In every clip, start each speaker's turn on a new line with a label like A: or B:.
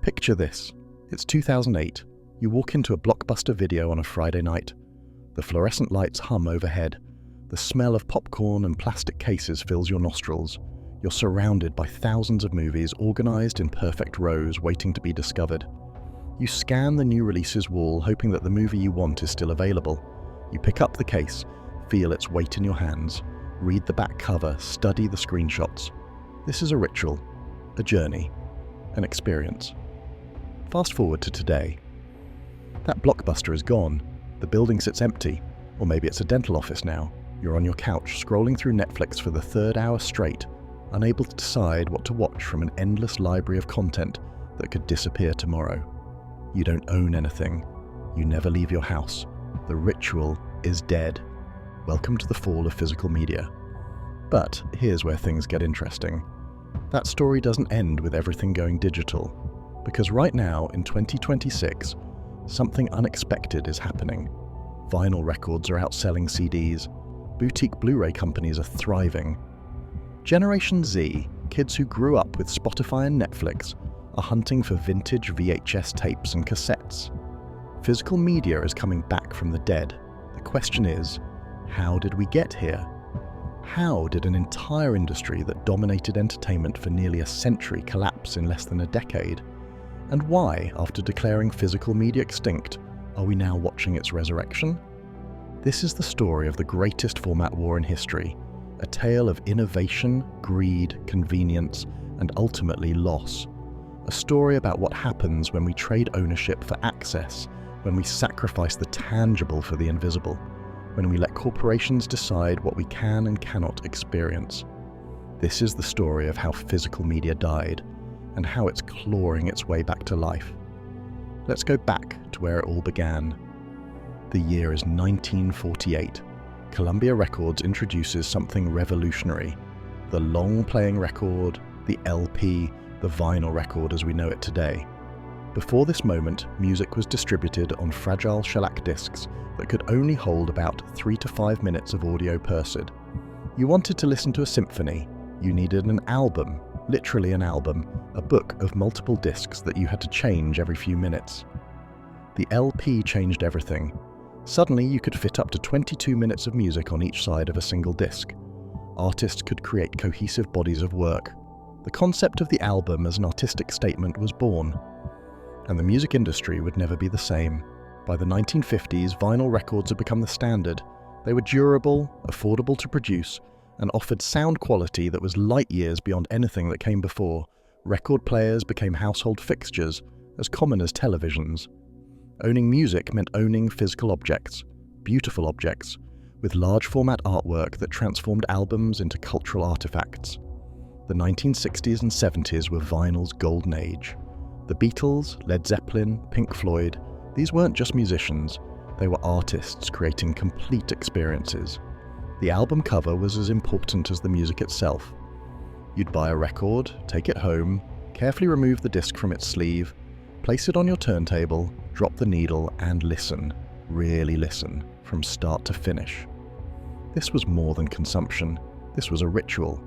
A: Picture this. It's 2008. You walk into a Blockbuster video on a Friday night. The fluorescent lights hum overhead. The smell of popcorn and plastic cases fills your nostrils. You're surrounded by thousands of movies organized in perfect rows waiting to be discovered. You scan the new releases wall hoping that the movie you want is still available. You pick up the case, feel its weight in your hands, read the back cover, study the screenshots. This is a ritual, a journey, an experience. Fast forward to today. That Blockbuster is gone. The building sits empty. Or maybe it's a dental office now. You're on your couch, scrolling through Netflix for the third hour straight, unable to decide what to watch from an endless library of content that could disappear tomorrow. You don't own anything. You never leave your house. The ritual is dead. Welcome to the fall of physical media. But here's where things get interesting. That story doesn't end with everything going digital. Because right now, in 2026, something unexpected is happening. Vinyl records are outselling CDs. Boutique Blu-ray companies are thriving. Generation Z, kids who grew up with Spotify and Netflix, are hunting for vintage VHS tapes and cassettes. Physical media is coming back from the dead. The question is, how did we get here? How did an entire industry that dominated entertainment for nearly a century collapse in less than a decade? And why, after declaring physical media extinct, are we now watching its resurrection? This is the story of the greatest format war in history, a tale of innovation, greed, convenience, and ultimately loss. A story about what happens when we trade ownership for access, when we sacrifice the tangible for the invisible, when we let corporations decide what we can and cannot experience. This is the story of how physical media died, and how it's clawing its way back to life. Let's go back to where it all began. The year is 1948. Columbia Records introduces something revolutionary. The long-playing record, the LP, the vinyl record as we know it today. Before this moment, music was distributed on fragile shellac discs that could only hold about 3 to 5 minutes of audio per side. You wanted to listen to a symphony, you needed an album, literally an album, a book of multiple discs that you had to change every few minutes. The LP changed everything. Suddenly you could fit up to 22 minutes of music on each side of a single disc. Artists could create cohesive bodies of work. The concept of the album as an artistic statement was born. And the music industry would never be the same. By the 1950s, vinyl records had become the standard. They were durable, affordable to produce, and offered sound quality that was light years beyond anything that came before. Record players became household fixtures, as common as televisions. Owning music meant owning physical objects, beautiful objects, with large format artwork that transformed albums into cultural artifacts. The 1960s and 70s were vinyl's golden age. The Beatles, Led Zeppelin, Pink Floyd, these weren't just musicians, they were artists creating complete experiences. The album cover was as important as the music itself. You'd buy a record, take it home, carefully remove the disc from its sleeve, place it on your turntable, drop the needle, and listen, really listen, from start to finish. This was more than consumption, this was a ritual.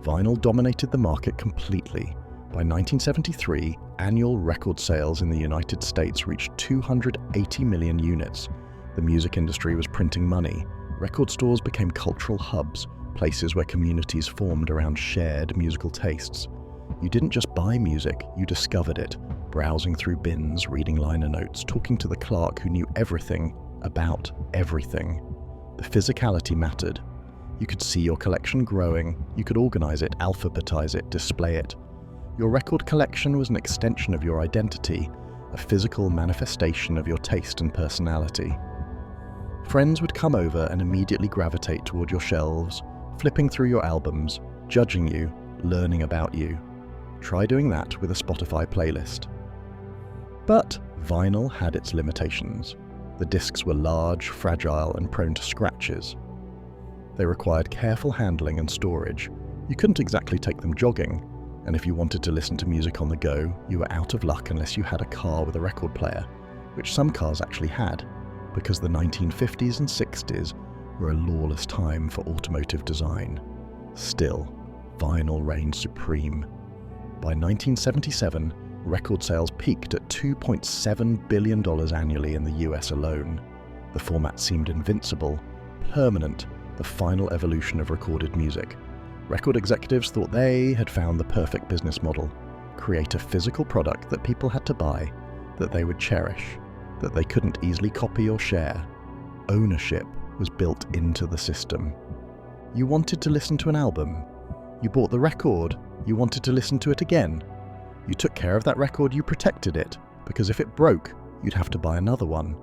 A: Vinyl dominated the market completely. By 1973, annual record sales in the United States reached 280 million units. The music industry was printing money. Record stores became cultural hubs, places where communities formed around shared musical tastes. You didn't just buy music, you discovered it, browsing through bins, reading liner notes, talking to the clerk who knew everything about everything. The physicality mattered. You could see your collection growing, you could organize it, alphabetize it, display it. Your record collection was an extension of your identity, a physical manifestation of your taste and personality. Friends would come over and immediately gravitate toward your shelves, flipping through your albums, judging you, learning about you. Try doing that with a Spotify playlist. But vinyl had its limitations. The discs were large, fragile, and prone to scratches. They required careful handling and storage. You couldn't exactly take them jogging, and if you wanted to listen to music on the go, you were out of luck unless you had a car with a record player, which some cars actually had, because the 1950s and 60s were a lawless time for automotive design. Still, vinyl reigned supreme. By 1977, record sales peaked at $2.7 billion annually in the US alone. The format seemed invincible, permanent, the final evolution of recorded music. Record executives thought they had found the perfect business model: create a physical product that people had to buy, that they would cherish, that they couldn't easily copy or share. Ownership was built into the system. You wanted to listen to an album. You bought the record. You wanted to listen to it again. You took care of that record, you protected it, because if it broke, you'd have to buy another one.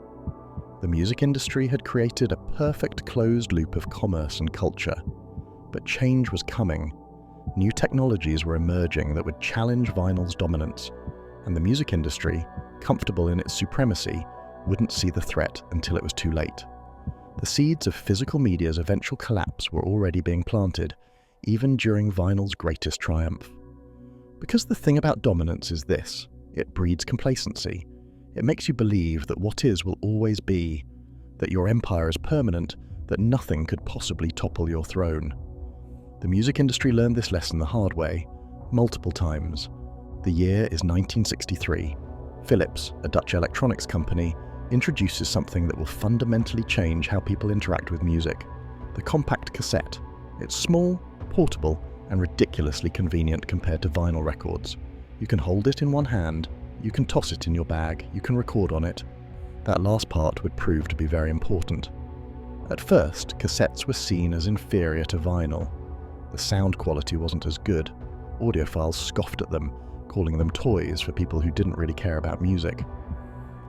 A: The music industry had created a perfect closed loop of commerce and culture. But change was coming. New technologies were emerging that would challenge vinyl's dominance, and the music industry, comfortable in its supremacy, wouldn't see the threat until it was too late. The seeds of physical media's eventual collapse were already being planted, even during vinyl's greatest triumph. Because the thing about dominance is this: it breeds complacency. It makes you believe that what is will always be, that your empire is permanent, that nothing could possibly topple your throne. The music industry learned this lesson the hard way, multiple times. The year is 1963. Philips, a Dutch electronics company, introduces something that will fundamentally change how people interact with music: the compact cassette. It's small, portable, and ridiculously convenient compared to vinyl records. You can hold it in one hand, you can toss it in your bag, you can record on it. That last part would prove to be very important. At first, cassettes were seen as inferior to vinyl. The sound quality wasn't as good. Audiophiles scoffed at them, calling them toys for people who didn't really care about music.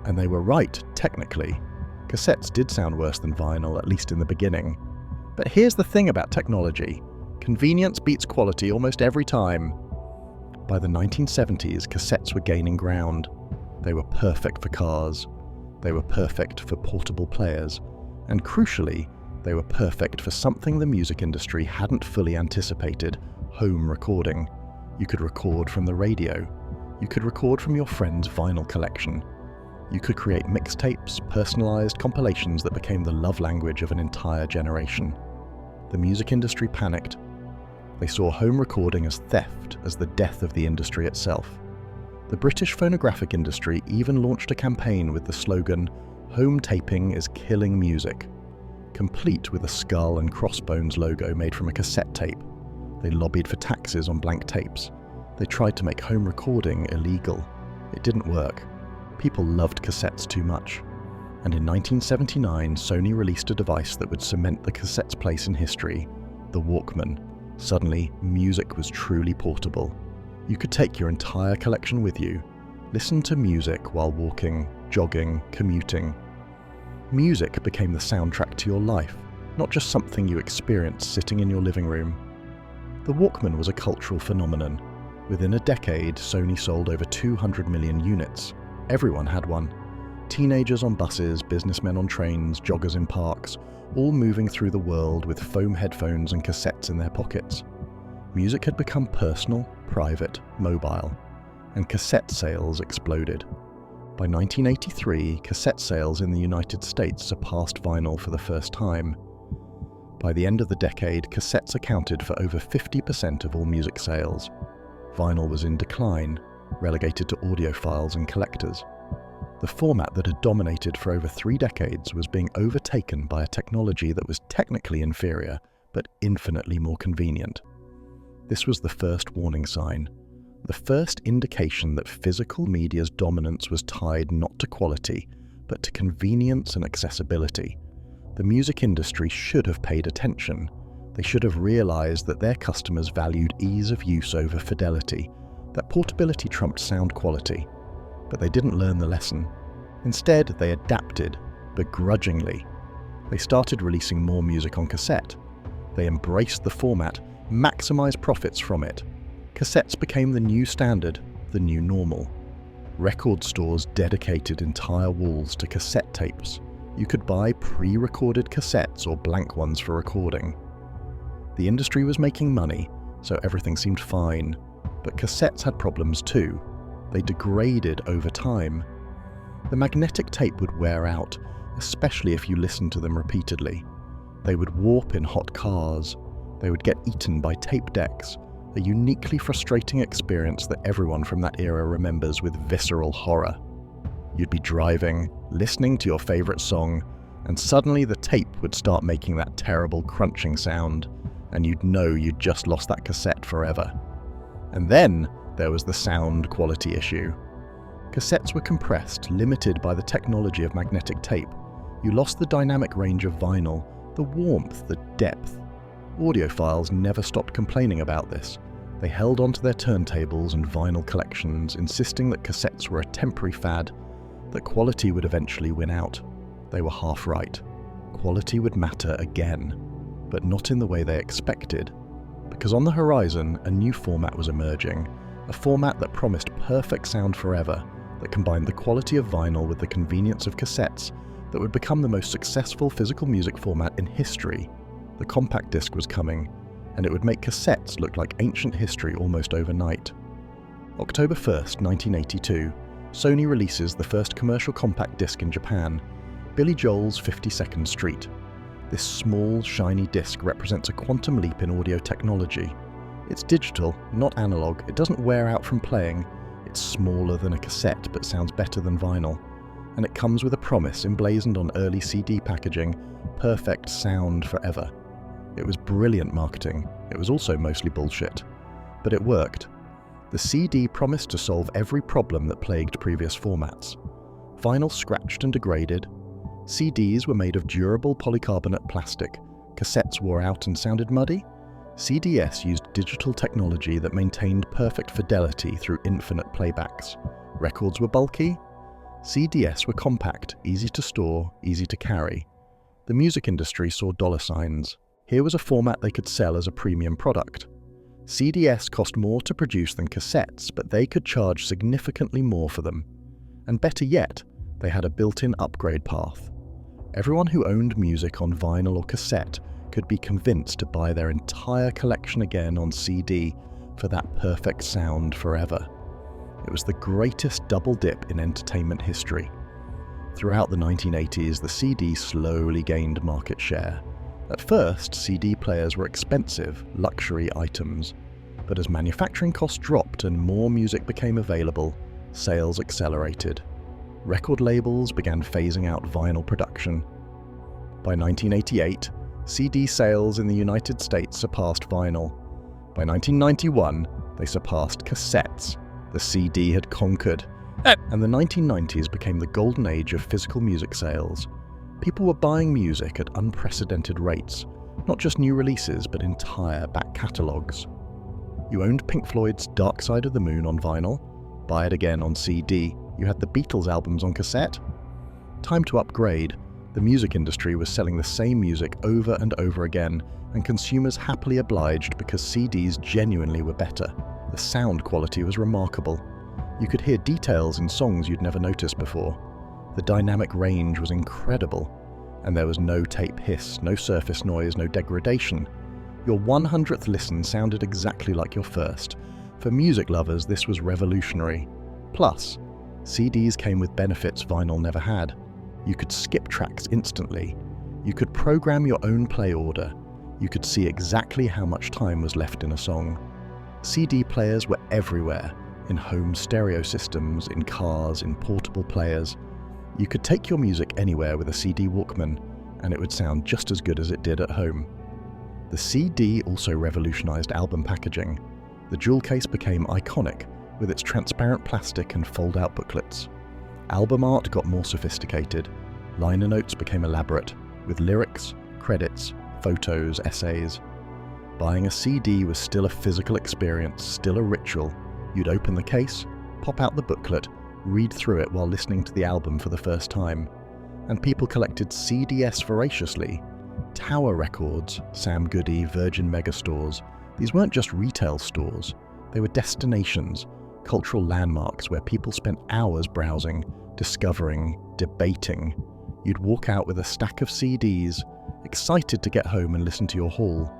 A: And they were right, technically. Cassettes did sound worse than vinyl, at least in the beginning. But here's the thing about technology: convenience beats quality almost every time. By the 1970s, cassettes were gaining ground. They were perfect for cars. They were perfect for portable players. And crucially, they were perfect for something the music industry hadn't fully anticipated: home recording. You could record from the radio. You could record from your friend's vinyl collection. You could create mixtapes, personalized compilations that became the love language of an entire generation. The music industry panicked. They saw home recording as theft, as the death of the industry itself. The British phonographic industry even launched a campaign with the slogan, "Home taping is killing music," complete with a skull and crossbones logo made from a cassette tape. They lobbied for taxes on blank tapes. They tried to make home recording illegal. It didn't work. People loved cassettes too much. And in 1979, Sony released a device that would cement the cassette's place in history: the Walkman. Suddenly, music was truly portable. You could take your entire collection with you, listen to music while walking, jogging, commuting. Music became the soundtrack to your life, not just something you experienced sitting in your living room. The Walkman was a cultural phenomenon. Within a decade, Sony sold over 200 million units. Everyone had one. Teenagers on buses, businessmen on trains, joggers in parks, all moving through the world with foam headphones and cassettes in their pockets. Music had become personal, private, mobile, and cassette sales exploded. By 1983, cassette sales in the United States surpassed vinyl for the first time. By the end of the decade, cassettes accounted for over 50% of all music sales. Vinyl was in decline, relegated to audiophiles and collectors. The format that had dominated for over 3 decades was being overtaken by a technology that was technically inferior, but infinitely more convenient. This was the first warning sign, the first indication that physical media's dominance was tied not to quality, but to convenience and accessibility. The music industry should have paid attention. They should have realized that their customers valued ease of use over fidelity, that portability trumped sound quality. But they didn't learn the lesson. Instead, they adapted, begrudgingly. They started releasing more music on cassette. They embraced the format, maximized profits from it. Cassettes became the new standard, the new normal. Record stores dedicated entire walls to cassette tapes. You could buy pre-recorded cassettes or blank ones for recording. The industry was making money, so everything seemed fine. But cassettes had problems too. They degraded over time. The magnetic tape would wear out, especially if you listened to them repeatedly. They would warp in hot cars. They would get eaten by tape decks, a uniquely frustrating experience that everyone from that era remembers with visceral horror. You'd be driving, listening to your favorite song, and suddenly the tape would start making that terrible crunching sound, and you'd know you'd just lost that cassette forever. And then there was the sound quality issue. Cassettes were compressed, limited by the technology of magnetic tape. You lost the dynamic range of vinyl, the warmth, the depth. Audiophiles never stopped complaining about this. They held onto their turntables and vinyl collections, insisting that cassettes were a temporary fad, that quality would eventually win out. They were half right. Quality would matter again, but not in the way they expected. Because on the horizon, a new format was emerging, a format that promised perfect sound forever, that combined the quality of vinyl with the convenience of cassettes, that would become the most successful physical music format in history. The compact disc was coming, and it would make cassettes look like ancient history almost overnight. October 1st, 1982, Sony releases the first commercial compact disc in Japan, Billy Joel's 52nd Street. This small, shiny disc represents a quantum leap in audio technology. It's digital, not analog, it doesn't wear out from playing, it's smaller than a cassette but sounds better than vinyl. And it comes with a promise emblazoned on early CD packaging: perfect sound forever. It was brilliant marketing. It was also mostly bullshit. But it worked. The CD promised to solve every problem that plagued previous formats. Vinyl scratched and degraded. CDs were made of durable polycarbonate plastic. Cassettes wore out and sounded muddy. CDS used digital technology that maintained perfect fidelity through infinite playbacks. Records were bulky. CDS were compact, easy to store, easy to carry. The music industry saw dollar signs. Here was a format they could sell as a premium product. CDS cost more to produce than cassettes, but they could charge significantly more for them. And better yet, they had a built-in upgrade path. Everyone who owned music on vinyl or cassette could be convinced to buy their entire collection again on CD for that perfect sound forever. It was the greatest double dip in entertainment history. Throughout the 1980s, the CD slowly gained market share. At first, CD players were expensive, luxury items. But as manufacturing costs dropped and more music became available, sales accelerated. Record labels began phasing out vinyl production. By 1988, CD sales in the United States surpassed vinyl. By 1991, they surpassed cassettes. The CD had conquered. And the 1990s became the golden age of physical music sales. People were buying music at unprecedented rates, not just new releases, but entire back catalogues. You owned Pink Floyd's Dark Side of the Moon on vinyl, buy it again on CD, you had the Beatles albums on cassette. Time to upgrade. The music industry was selling the same music over and over again, and consumers happily obliged because CDs genuinely were better. The sound quality was remarkable. You could hear details in songs you'd never noticed before. The dynamic range was incredible, and there was no tape hiss, no surface noise, no degradation. Your 100th listen sounded exactly like your first. For music lovers, this was revolutionary. Plus, CDs came with benefits vinyl never had. You could skip tracks instantly. You could program your own play order. You could see exactly how much time was left in a song. CD players were everywhere, in home stereo systems, in cars, in portable players. You could take your music anywhere with a CD Walkman, and it would sound just as good as it did at home. The CD also revolutionized album packaging. The jewel case became iconic, with its transparent plastic and fold-out booklets. Album art got more sophisticated. Liner notes became elaborate, with lyrics, credits, photos, essays. Buying a CD was still a physical experience, still a ritual. You'd open the case, pop out the booklet, read through it while listening to the album for the first time. And people collected CDs voraciously. Tower Records, Sam Goody, Virgin Megastores. These weren't just retail stores. They were destinations, cultural landmarks where people spent hours browsing, discovering, debating. You'd walk out with a stack of CDs, excited to get home and listen to your haul.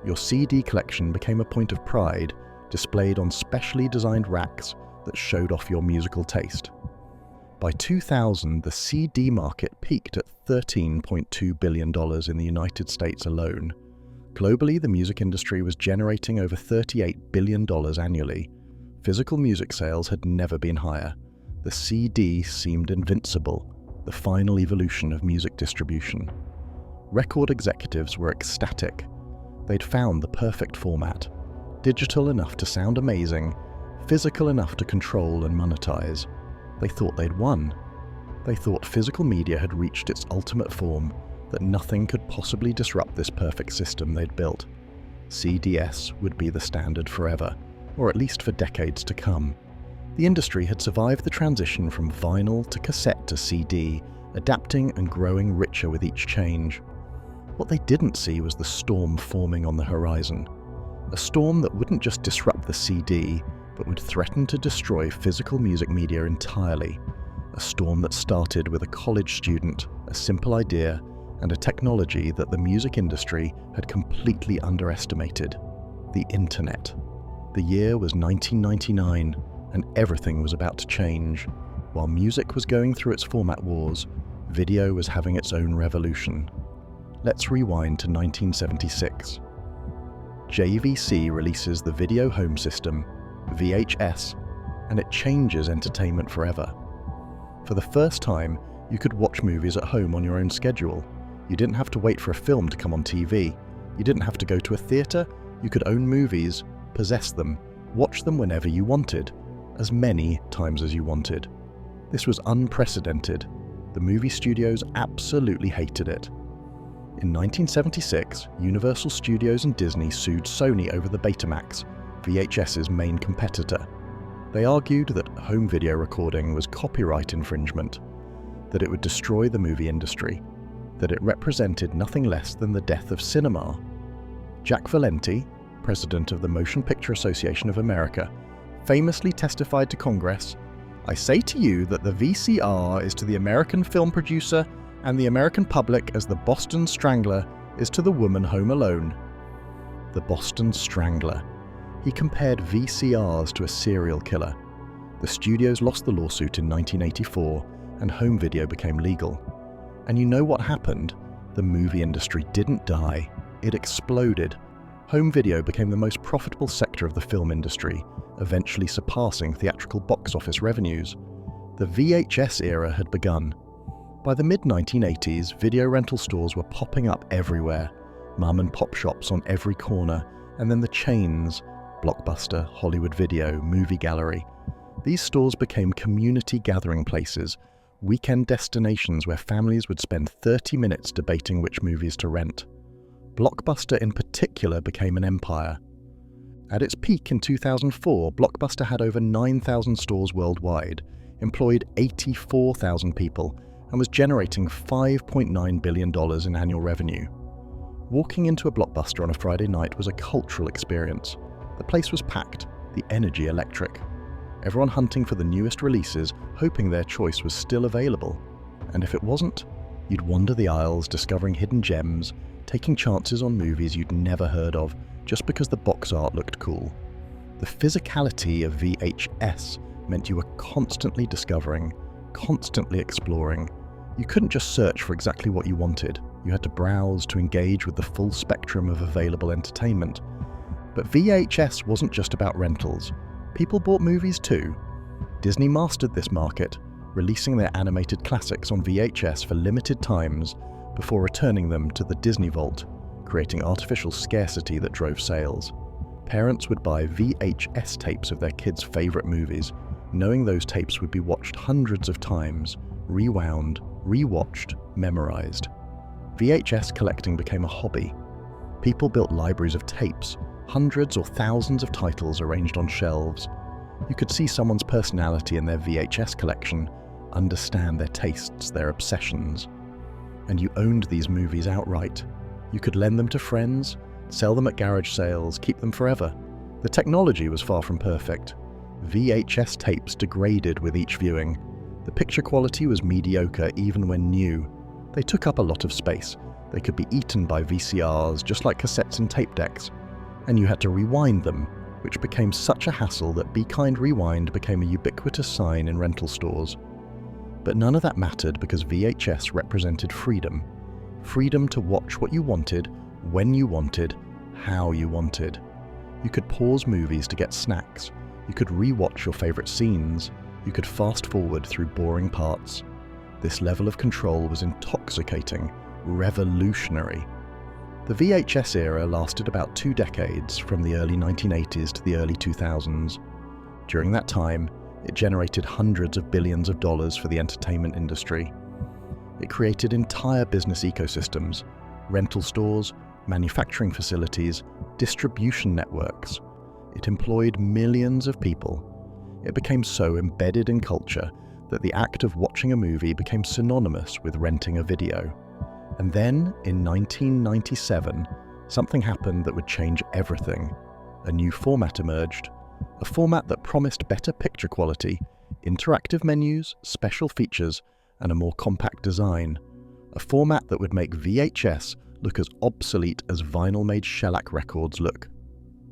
A: Your CD collection became a point of pride, displayed on specially designed racks that showed off your musical taste. By 2000, the CD market peaked at $13.2 billion in the United States alone. Globally, the music industry was generating over $38 billion annually. Physical music sales had never been higher. The CD seemed invincible, the final evolution of music distribution. Record executives were ecstatic. They'd found the perfect format, digital enough to sound amazing, physical enough to control and monetize. They thought they'd won. They thought physical media had reached its ultimate form, that nothing could possibly disrupt this perfect system they'd built. CDS would be the standard forever, or at least for decades to come. The industry had survived the transition from vinyl to cassette to CD, adapting and growing richer with each change. What they didn't see was the storm forming on the horizon. A storm that wouldn't just disrupt the CD, but would threaten to destroy physical music media entirely. A storm that started with a college student, a simple idea, and a technology that the music industry had completely underestimated: the internet. The year was 1999, and everything was about to change. While music was going through its format wars, video was having its own revolution. Let's rewind to 1976. JVC releases the Video Home System, VHS, and it changes entertainment forever. For the first time, you could watch movies at home on your own schedule. You didn't have to wait for a film to come on TV. You didn't have to go to a theatre. You could own movies, possess them, watch them whenever you wanted, as many times as you wanted. This was unprecedented. The movie studios absolutely hated it. In 1976, Universal Studios and Disney sued Sony over the Betamax, VHS's main competitor. They argued that home video recording was copyright infringement, that it would destroy the movie industry, that it represented nothing less than the death of cinema. Jack Valenti, president of the Motion Picture Association of America, famously testified to Congress, "I say to you that the VCR is to the American film producer and the American public as the Boston Strangler is to the woman home alone." The Boston Strangler. He compared VCRs to a serial killer. The studios lost the lawsuit in 1984, and home video became legal. And you know what happened? The movie industry didn't die. It exploded. Home video became the most profitable sector of the film industry, eventually surpassing theatrical box office revenues. The VHS era had begun. By the mid-1980s, video rental stores were popping up everywhere. Mum and pop shops on every corner, and then the chains: Blockbuster, Hollywood Video, Movie Gallery. These stores became community gathering places, weekend destinations where families would spend 30 minutes debating which movies to rent. Blockbuster in particular became an empire. At its peak in 2004, Blockbuster had over 9,000 stores worldwide, employed 84,000 people, and was generating $5.9 billion in annual revenue. Walking into a Blockbuster on a Friday night was a cultural experience. The place was packed, the energy electric. Everyone hunting for the newest releases, hoping their choice was still available. And if it wasn't, you'd wander the aisles discovering hidden gems, taking chances on movies you'd never heard of just because the box art looked cool. The physicality of VHS meant you were constantly discovering, constantly exploring. You couldn't just search for exactly what you wanted. You had to browse to engage with the full spectrum of available entertainment. But VHS wasn't just about rentals. People bought movies too. Disney mastered this market, releasing their animated classics on VHS for limited times before returning them to the Disney Vault, creating artificial scarcity that drove sales. Parents would buy VHS tapes of their kids' favorite movies, knowing those tapes would be watched hundreds of times, rewound, rewatched, memorized. VHS collecting became a hobby. People built libraries of tapes, hundreds or thousands of titles arranged on shelves. You could see someone's personality in their VHS collection, understand their tastes, their obsessions. And you owned these movies outright. You could lend them to friends, sell them at garage sales, keep them forever. The technology was far from perfect. VHS tapes degraded with each viewing. The picture quality was mediocre even when new. They took up a lot of space. They could be eaten by VCRs, just like cassettes and tape decks. And you had to rewind them, which became such a hassle that Be Kind Rewind became a ubiquitous sign in rental stores. But none of that mattered because VHS represented freedom. Freedom to watch what you wanted, when you wanted, how you wanted. You could pause movies to get snacks. You could re-watch your favorite scenes. You could fast forward through boring parts. This level of control was intoxicating, revolutionary. The VHS era lasted about 2 decades, from the early 1980s to the early 2000s. During that time, it generated hundreds of billions of dollars for the entertainment industry. It created entire business ecosystems, rental stores, manufacturing facilities, distribution networks. It employed millions of people. It became so embedded in culture that the act of watching a movie became synonymous with renting a video. And then, in 1997, something happened that would change everything. A new format emerged, a format that promised better picture quality, interactive menus, special features, and a more compact design. A format that would make VHS look as obsolete as vinyl-made shellac records look.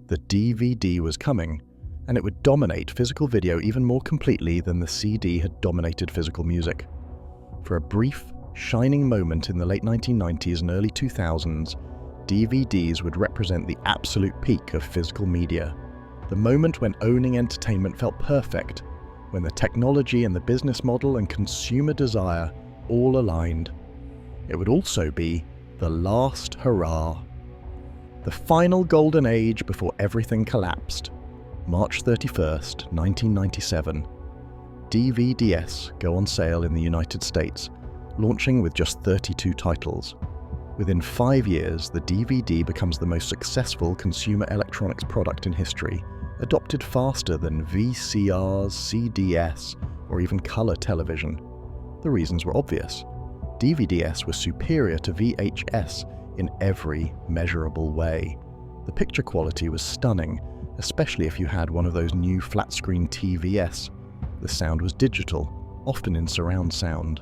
A: The DVD was coming, and it would dominate physical video even more completely than the CD had dominated physical music. For a brief, shining moment in the late 1990s and early 2000s, DVDs would represent the absolute peak of physical media. The moment when owning entertainment felt perfect, when the technology and the business model and consumer desire all aligned. It would also be the last hurrah. The final golden age before everything collapsed. March 31st, 1997. DVDs go on sale in the United States, launching with just 32 titles. Within 5 years, the DVD becomes the most successful consumer electronics product in history, adopted faster than VCRs, CDs, or even color television. The reasons were obvious. DVDs were superior to VHS in every measurable way. The picture quality was stunning, especially if you had one of those new flat-screen TVS. The sound was digital, often in surround sound.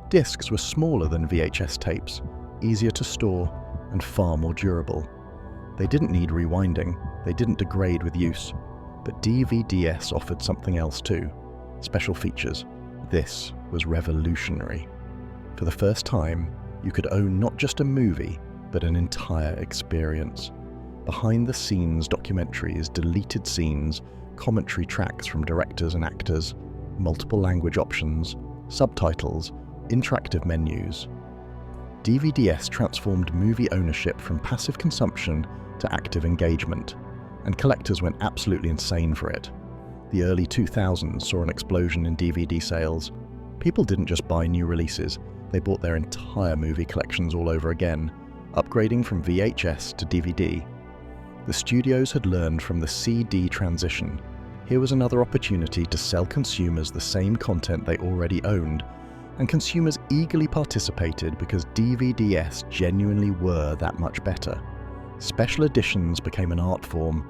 A: Discs were smaller than VHS tapes, easier to store, and far more durable. They didn't need rewinding, they didn't degrade with use. But DVDs offered something else too: special features. This was revolutionary. For the first time, you could own not just a movie, but an entire experience. Behind-the-scenes documentaries, deleted scenes, commentary tracks from directors and actors, multiple language options, subtitles, interactive menus. DVDs transformed movie ownership from passive consumption to active engagement, and collectors went absolutely insane for it. The early 2000s saw an explosion in DVD sales. People didn't just buy new releases, they bought their entire movie collections all over again, upgrading from VHS to DVD. The studios had learned from the CD transition. Here was another opportunity to sell consumers the same content they already owned, and consumers eagerly participated because DVDs genuinely were that much better. Special editions became an art form.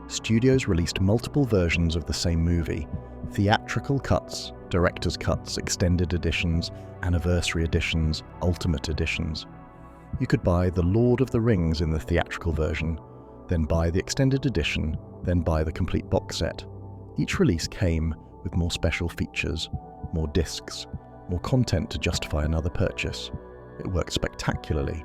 A: Studios released multiple versions of the same movie: theatrical cuts, director's cuts, extended editions, anniversary editions, ultimate editions. You could buy The Lord of the Rings in the theatrical version, then buy the extended edition, then buy the complete box set. Each release came with more special features, more discs, more content to justify another purchase. It worked spectacularly.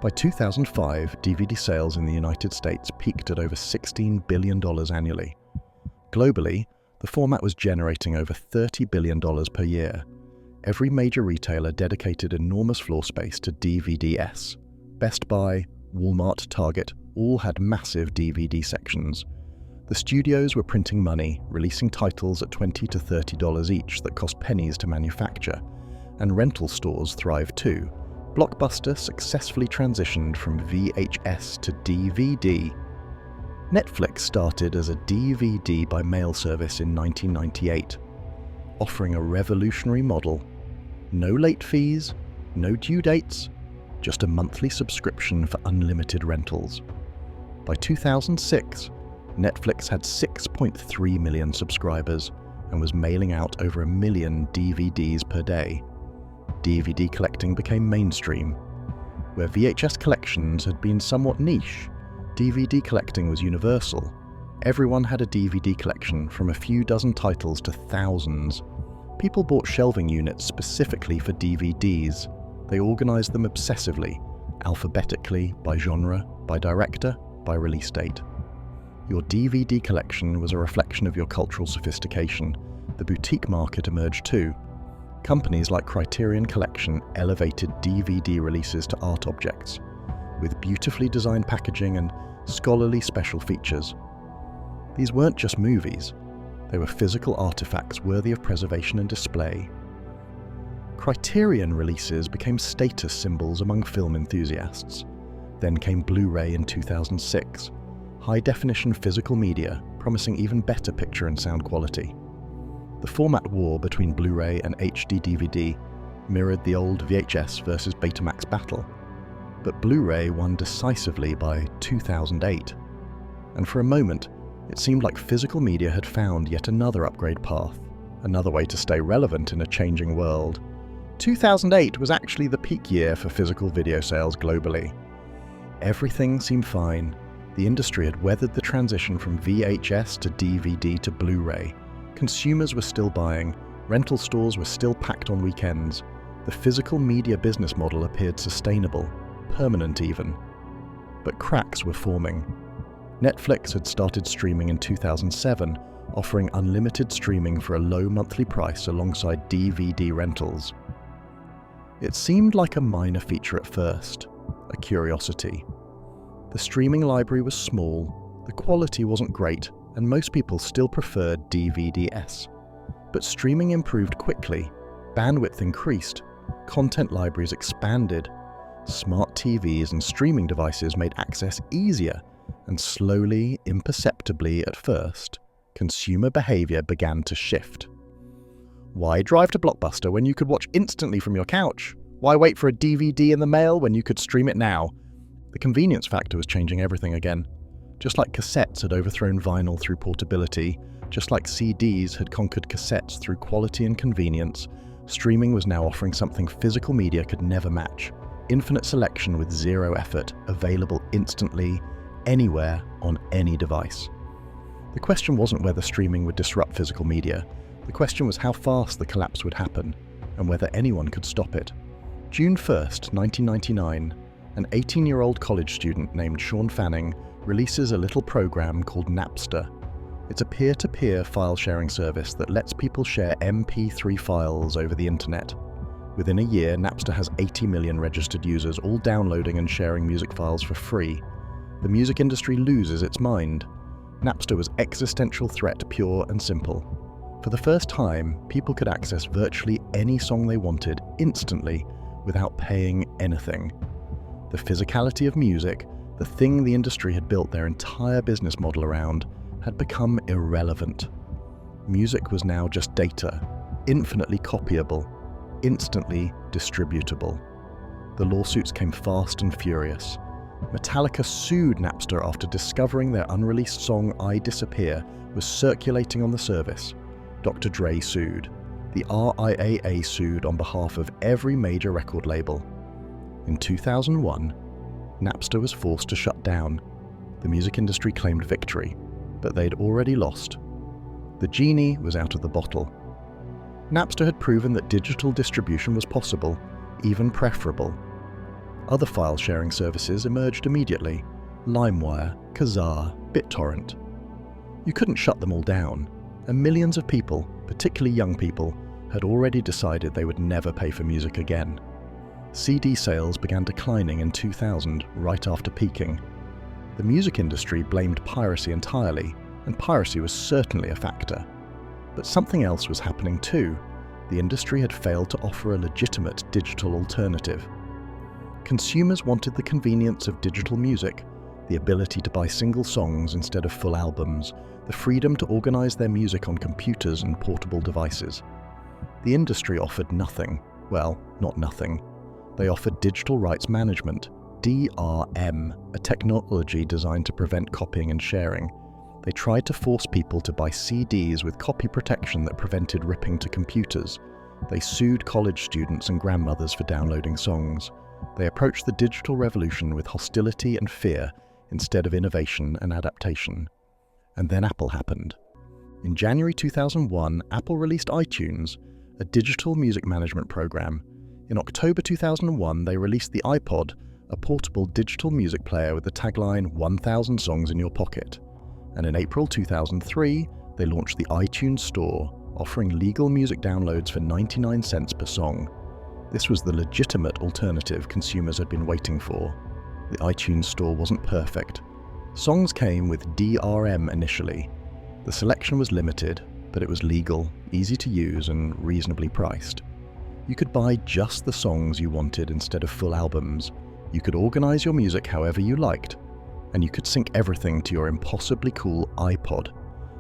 A: By 2005, DVD sales in the United States peaked at over $16 billion annually. Globally, the format was generating over $30 billion per year. Every major retailer dedicated enormous floor space to DVDs. Best Buy, Walmart, Target all had massive DVD sections. The studios were printing money, releasing titles at $20 to $30 each that cost pennies to manufacture, and rental stores thrived too. Blockbuster successfully transitioned from VHS to DVD. Netflix started as a DVD by mail service in 1998, offering a revolutionary model. No late fees, no due dates, just a monthly subscription for unlimited rentals. By 2006, Netflix had 6.3 million subscribers and was mailing out over 1 million DVDs per day. DVD collecting became mainstream. Where VHS collections had been somewhat niche, DVD collecting was universal. Everyone had a DVD collection, from a few dozen titles to thousands. People bought shelving units specifically for DVDs. They organized them obsessively, alphabetically, by genre, by director, by release date. Your DVD collection was a reflection of your cultural sophistication. The boutique market emerged too. Companies like Criterion Collection elevated DVD releases to art objects, with beautifully designed packaging and scholarly special features. These weren't just movies, they were physical artifacts worthy of preservation and display. Criterion releases became status symbols among film enthusiasts. Then came Blu-ray in 2006, high-definition physical media promising even better picture and sound quality. The format war between Blu-ray and HD DVD mirrored the old VHS versus Betamax battle, but Blu-ray won decisively by 2008. And for a moment, it seemed like physical media had found yet another upgrade path, another way to stay relevant in a changing world. 2008 was actually the peak year for physical video sales globally. Everything seemed fine. The industry had weathered the transition from VHS to DVD to Blu-ray. Consumers were still buying, rental stores were still packed on weekends. The physical media business model appeared sustainable, permanent even. But cracks were forming. Netflix had started streaming in 2007, offering unlimited streaming for a low monthly price alongside DVD rentals. It seemed like a minor feature at first, a curiosity. The streaming library was small, the quality wasn't great, and most people still preferred DVD-S. But streaming improved quickly, bandwidth increased, content libraries expanded, smart TVs and streaming devices made access easier, and slowly, imperceptibly at first, consumer behavior began to shift. Why drive to Blockbuster when you could watch instantly from your couch? Why wait for a DVD in the mail when you could stream it now? The convenience factor was changing everything again. Just like cassettes had overthrown vinyl through portability, just like CDs had conquered cassettes through quality and convenience, streaming was now offering something physical media could never match. Infinite selection with zero effort, available instantly, anywhere, on any device. The question wasn't whether streaming would disrupt physical media. The question was how fast the collapse would happen, and whether anyone could stop it. June 1st, 1999, an 18-year-old college student named Sean Fanning releases a little program called Napster. It's a peer-to-peer file-sharing service that lets people share MP3 files over the internet. Within a year, Napster has 80 million registered users, all downloading and sharing music files for free. The music industry loses its mind. Napster was existential threat, pure and simple. For the first time, people could access virtually any song they wanted instantly without paying anything. The physicality of music, the thing the industry had built their entire business model around, had become irrelevant. Music was now just data, infinitely copyable, instantly distributable. The lawsuits came fast and furious. Metallica sued Napster after discovering their unreleased song I Disappear was circulating on the service. Dr. Dre sued. The RIAA sued on behalf of every major record label. In 2001, Napster was forced to shut down. The music industry claimed victory, but they'd already lost. The genie was out of the bottle. Napster had proven that digital distribution was possible, even preferable. Other file-sharing services emerged immediately: LimeWire, Kazaa, BitTorrent. You couldn't shut them all down, and millions of people, particularly young people, had already decided they would never pay for music again. CD sales began declining in 2000, right after peaking. The music industry blamed piracy entirely, and piracy was certainly a factor. But something else was happening too. The industry had failed to offer a legitimate digital alternative. Consumers wanted the convenience of digital music, the ability to buy single songs instead of full albums, the freedom to organize their music on computers and portable devices. The industry offered nothing. Well, not nothing. They offered digital rights management, DRM, a technology designed to prevent copying and sharing. They tried to force people to buy CDs with copy protection that prevented ripping to computers. They sued college students and grandmothers for downloading songs. They approached the digital revolution with hostility and fear instead of innovation and adaptation. And then Apple happened. In January 2001, Apple released iTunes, a digital music management program. In October 2001, they released the iPod, a portable digital music player with the tagline 1,000 songs in your pocket. And in April 2003, they launched the iTunes Store, offering legal music downloads for 99 cents per song. This was the legitimate alternative consumers had been waiting for. The iTunes Store wasn't perfect. Songs came with DRM initially. The selection was limited, but it was legal, easy to use, and reasonably priced. You could buy just the songs you wanted instead of full albums. You could organize your music however you liked, and you could sync everything to your impossibly cool iPod.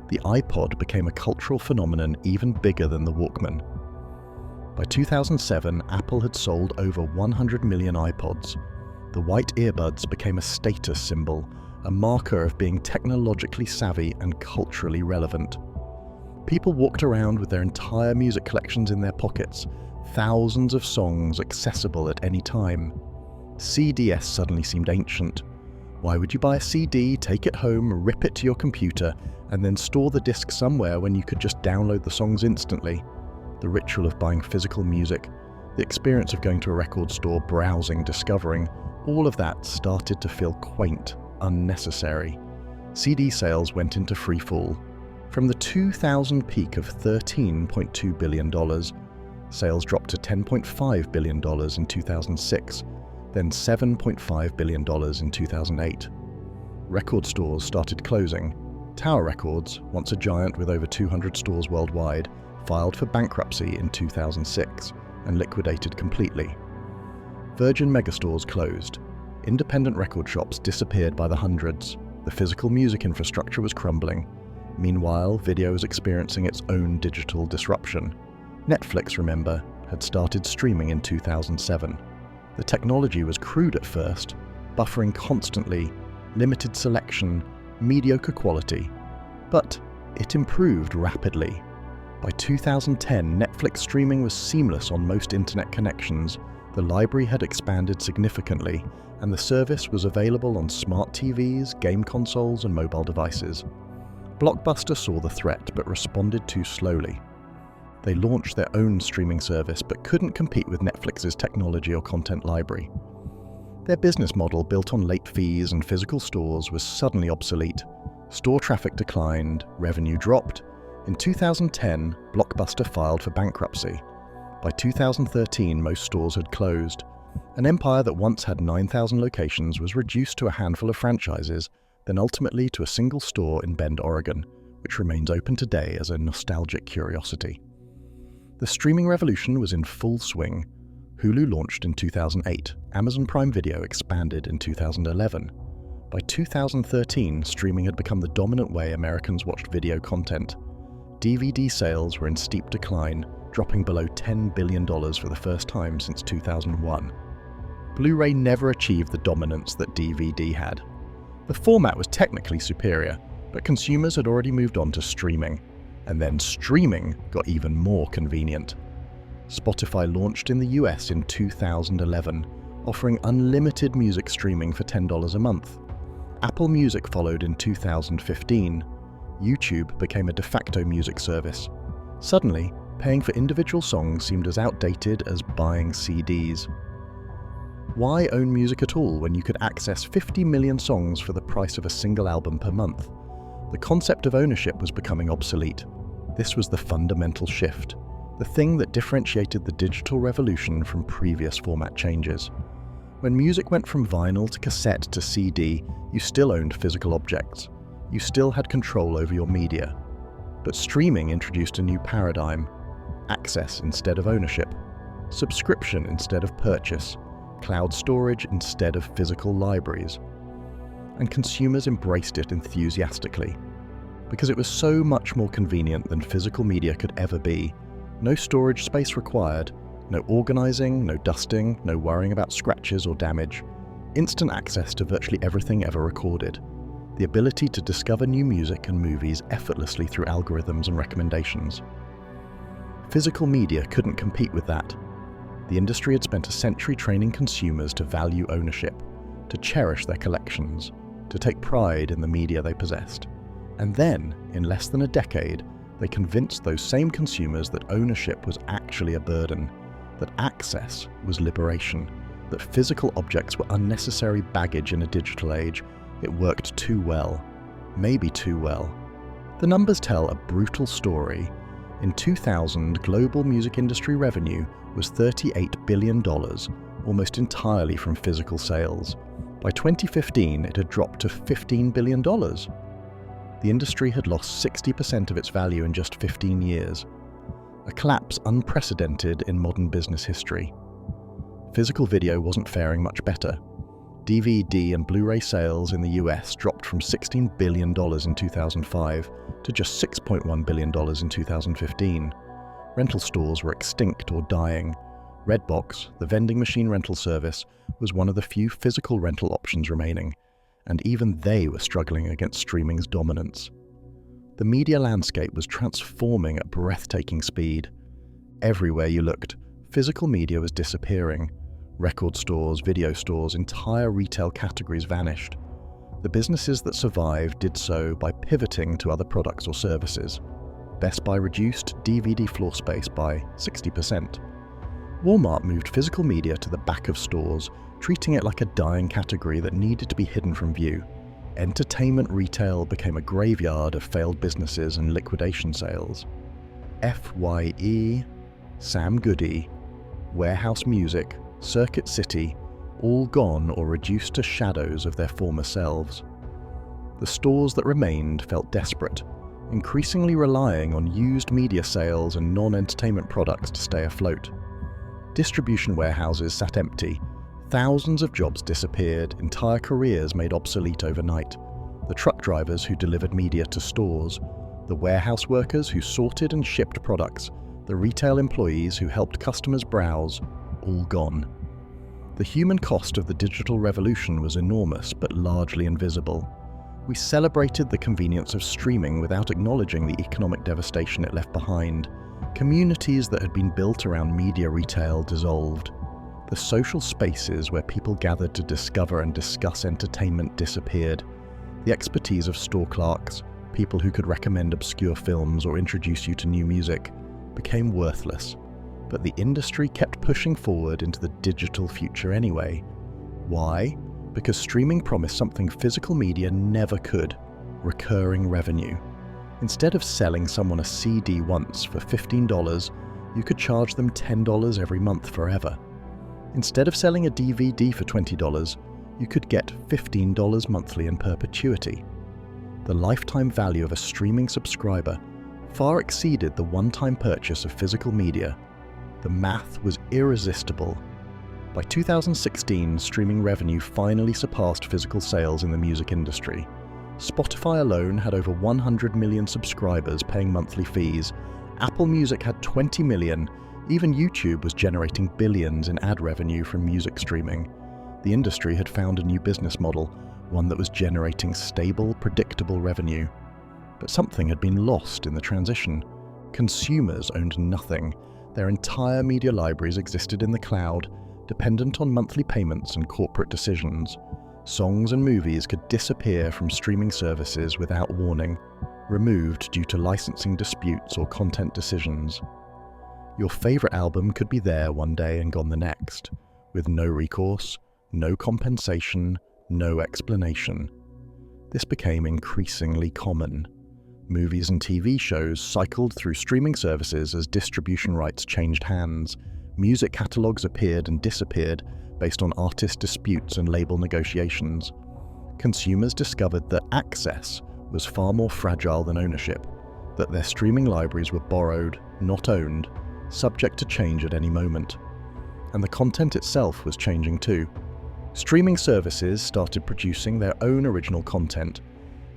A: The iPod became a cultural phenomenon even bigger than the Walkman. By 2007, Apple had sold over 100 million iPods. The white earbuds became a status symbol, a marker of being technologically savvy and culturally relevant. People walked around with their entire music collections in their pockets, thousands of songs accessible at any time. CDs suddenly seemed ancient. Why would you buy a CD, take it home, rip it to your computer, and then store the disc somewhere when you could just download the songs instantly? The ritual of buying physical music, the experience of going to a record store, browsing, discovering, all of that started to feel quaint, unnecessary. CD sales went into free fall. From the 2000 peak of $13.2 billion, sales dropped to $10.5 billion in 2006, then $7.5 billion in 2008. Record stores started closing. Tower Records, once a giant with over 200 stores worldwide, filed for bankruptcy in 2006 and liquidated completely. Virgin megastores closed. Independent record shops disappeared by the hundreds. The physical music infrastructure was crumbling. Meanwhile, video was experiencing its own digital disruption. Netflix, remember, had started streaming in 2007. The technology was crude at first, buffering constantly, limited selection, mediocre quality. But it improved rapidly. By 2010, Netflix streaming was seamless on most internet connections. The library had expanded significantly, and the service was available on smart TVs, game consoles, and mobile devices. Blockbuster saw the threat but responded too slowly. They launched their own streaming service but couldn't compete with Netflix's technology or content library. Their business model, built on late fees and physical stores, was suddenly obsolete. Store traffic declined, revenue dropped. In 2010, Blockbuster filed for bankruptcy. By 2013, most stores had closed. An empire that once had 9,000 locations was reduced to a handful of franchises, then ultimately to a single store in Bend, Oregon, which remains open today as a nostalgic curiosity. The streaming revolution was in full swing. Hulu launched in 2008. Amazon Prime Video expanded in 2011. By 2013, streaming had become the dominant way Americans watched video content. DVD sales were in steep decline, dropping below $10 billion for the first time since 2001. Blu-ray never achieved the dominance that DVD had. The format was technically superior, but consumers had already moved on to streaming. And then streaming got even more convenient. Spotify launched in the US in 2011, offering unlimited music streaming for $10 a month. Apple Music followed in 2015. YouTube became a de facto music service. Suddenly, paying for individual songs seemed as outdated as buying CDs. Why own music at all when you could access 50 million songs for the price of a single album per month? The concept of ownership was becoming obsolete. This was the fundamental shift, the thing that differentiated the digital revolution from previous format changes. When music went from vinyl to cassette to CD, you still owned physical objects. You still had control over your media. But streaming introduced a new paradigm: access instead of ownership, subscription instead of purchase, cloud storage instead of physical libraries. And consumers embraced it enthusiastically. Because it was so much more convenient than physical media could ever be. No storage space required, no organizing, no dusting, no worrying about scratches or damage. Instant access to virtually everything ever recorded. The ability to discover new music and movies effortlessly through algorithms and recommendations. Physical media couldn't compete with that. The industry had spent a century training consumers to value ownership, to cherish their collections, to take pride in the media they possessed. And then, in less than a decade, they convinced those same consumers that ownership was actually a burden, that access was liberation, that physical objects were unnecessary baggage in a digital age, it worked too well. Maybe too well. The numbers tell a brutal story. In 2000, global music industry revenue was $38 billion, almost entirely from physical sales. By 2015, it had dropped to $15 billion. The industry had lost 60% of its value in just 15 years, a collapse unprecedented in modern business history. Physical video wasn't faring much better. DVD and Blu-ray sales in the US dropped from $16 billion in 2005 to just $6.1 billion in 2015. Rental stores were extinct or dying. Redbox, the vending machine rental service, was one of the few physical rental options remaining, and even they were struggling against streaming's dominance. The media landscape was transforming at breathtaking speed. Everywhere you looked, physical media was disappearing. Record stores, video stores, entire retail categories vanished. The businesses that survived did so by pivoting to other products or services. Best Buy reduced DVD floor space by 60%. Walmart moved physical media to the back of stores, treating it like a dying category that needed to be hidden from view. Entertainment retail became a graveyard of failed businesses and liquidation sales. FYE, Sam Goody, Warehouse Music, Circuit City, all gone or reduced to shadows of their former selves. The stores that remained felt desperate, increasingly relying on used media sales and non-entertainment products to stay afloat. Distribution warehouses sat empty. Thousands of jobs disappeared, entire careers made obsolete overnight. The truck drivers who delivered media to stores, the warehouse workers who sorted and shipped products, the retail employees who helped customers browse, all gone. The human cost of the digital revolution was enormous but largely invisible. We celebrated the convenience of streaming without acknowledging the economic devastation it left behind. Communities that had been built around media retail dissolved. The social spaces where people gathered to discover and discuss entertainment disappeared. The expertise of store clerks, people who could recommend obscure films or introduce you to new music, became worthless. But the industry kept pushing forward into the digital future anyway. Why? Because streaming promised something physical media never could: recurring revenue. Instead of selling someone a CD once for $15, you could charge them $10 every month forever. Instead of selling a DVD for $20, you could get $15 monthly in perpetuity. The lifetime value of a streaming subscriber far exceeded the one-time purchase of physical media. The math was irresistible. By 2016, streaming revenue finally surpassed physical sales in the music industry. Spotify alone had over 100 million subscribers paying monthly fees. Apple Music had 20 million. Even YouTube was generating billions in ad revenue from music streaming. The industry had found a new business model, one that was generating stable, predictable revenue. But something had been lost in the transition. Consumers owned nothing. Their entire media libraries existed in the cloud, dependent on monthly payments and corporate decisions. Songs and movies could disappear from streaming services without warning, removed due to licensing disputes or content decisions. Your favorite album could be there one day and gone the next, with no recourse, no compensation, no explanation. This became increasingly common. Movies and TV shows cycled through streaming services as distribution rights changed hands. Music catalogs appeared and disappeared based on artist disputes and label negotiations. Consumers discovered that access was far more fragile than ownership, that their streaming libraries were borrowed, not owned, subject to change at any moment. And the content itself was changing too. Streaming services started producing their own original content,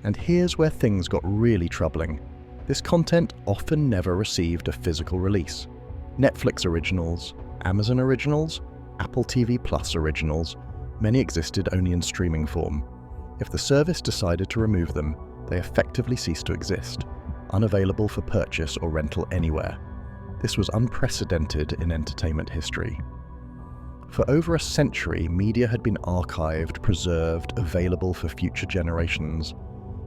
A: and here's where things got really troubling. This content often never received a physical release. Netflix originals, Amazon originals, Apple TV Plus originals, many existed only in streaming form. If the service decided to remove them, they effectively ceased to exist, unavailable for purchase or rental anywhere. This was unprecedented in entertainment history. For over a century, media had been archived, preserved, available for future generations.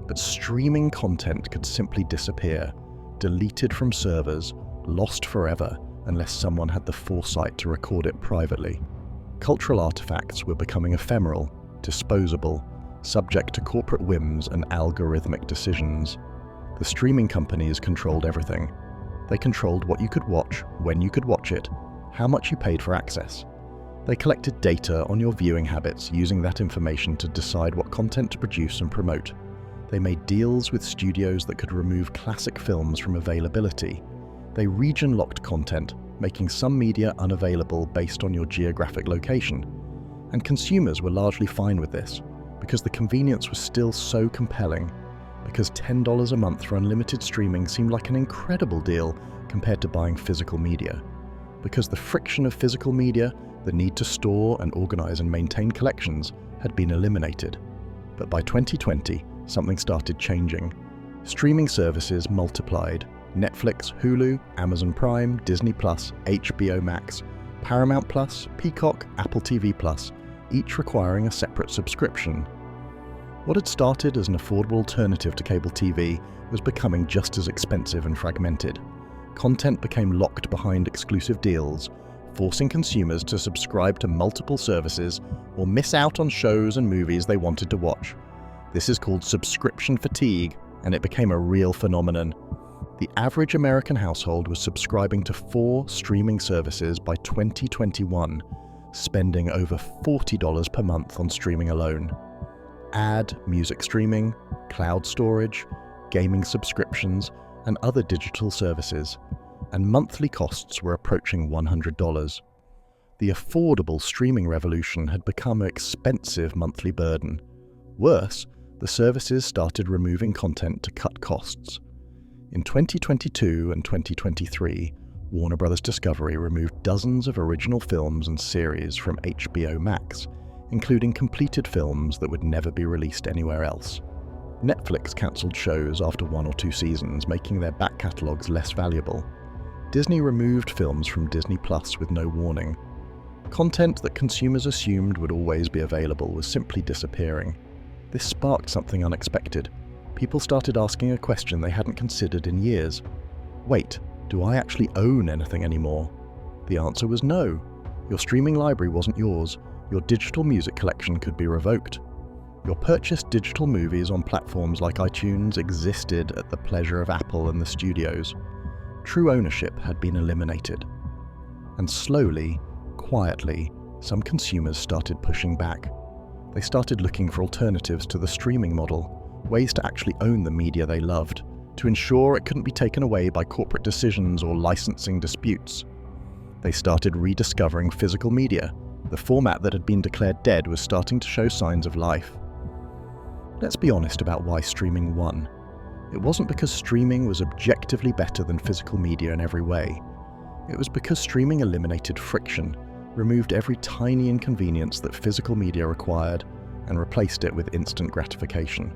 A: But streaming content could simply disappear, deleted from servers, lost forever, unless someone had the foresight to record it privately. Cultural artifacts were becoming ephemeral, disposable, subject to corporate whims and algorithmic decisions. The streaming companies controlled everything. They controlled what you could watch, when you could watch it, how much you paid for access. They collected data on your viewing habits, using that information to decide what content to produce and promote. They made deals with studios that could remove classic films from availability. They region-locked content, making some media unavailable based on your geographic location. And consumers were largely fine with this, because the convenience was still so compelling, because $10 a month for unlimited streaming seemed like an incredible deal compared to buying physical media. Because the friction of physical media, the need to store and organize and maintain collections, had been eliminated. But by 2020, something started changing. Streaming services multiplied. Netflix, Hulu, Amazon Prime, Disney+, HBO Max, Paramount+, Peacock, Apple TV+, each requiring a separate subscription. What had started as an affordable alternative to cable TV was becoming just as expensive and fragmented. Content became locked behind exclusive deals, forcing consumers to subscribe to multiple services or miss out on shows and movies they wanted to watch. This is called subscription fatigue, and it became a real phenomenon. The average American household was subscribing to 4 streaming services by 2021, spending over $40 per month on streaming alone. Add music streaming, cloud storage, gaming subscriptions, and other digital services, and monthly costs were approaching $100. The affordable streaming revolution had become an expensive monthly burden. Worse, the services started removing content to cut costs. In 2022 and 2023, Warner Bros. Discovery removed dozens of original films and series from HBO Max, including completed films that would never be released anywhere else. Netflix cancelled shows after 1 or 2 seasons, making their back catalogues less valuable. Disney removed films from Disney+ with no warning. Content that consumers assumed would always be available was simply disappearing. This sparked something unexpected. People started asking a question they hadn't considered in years. Wait, do I actually own anything anymore? The answer was no. Your streaming library wasn't yours. Your digital music collection could be revoked. Your purchased digital movies on platforms like iTunes existed at the pleasure of Apple and the studios. True ownership had been eliminated. And slowly, quietly, some consumers started pushing back. They started looking for alternatives to the streaming model, ways to actually own the media they loved, to ensure it couldn't be taken away by corporate decisions or licensing disputes. They started rediscovering physical media. The format that had been declared dead was starting to show signs of life. Let's be honest about why streaming won. It wasn't because streaming was objectively better than physical media in every way. It was because streaming eliminated friction, removed every tiny inconvenience that physical media required, and replaced it with instant gratification.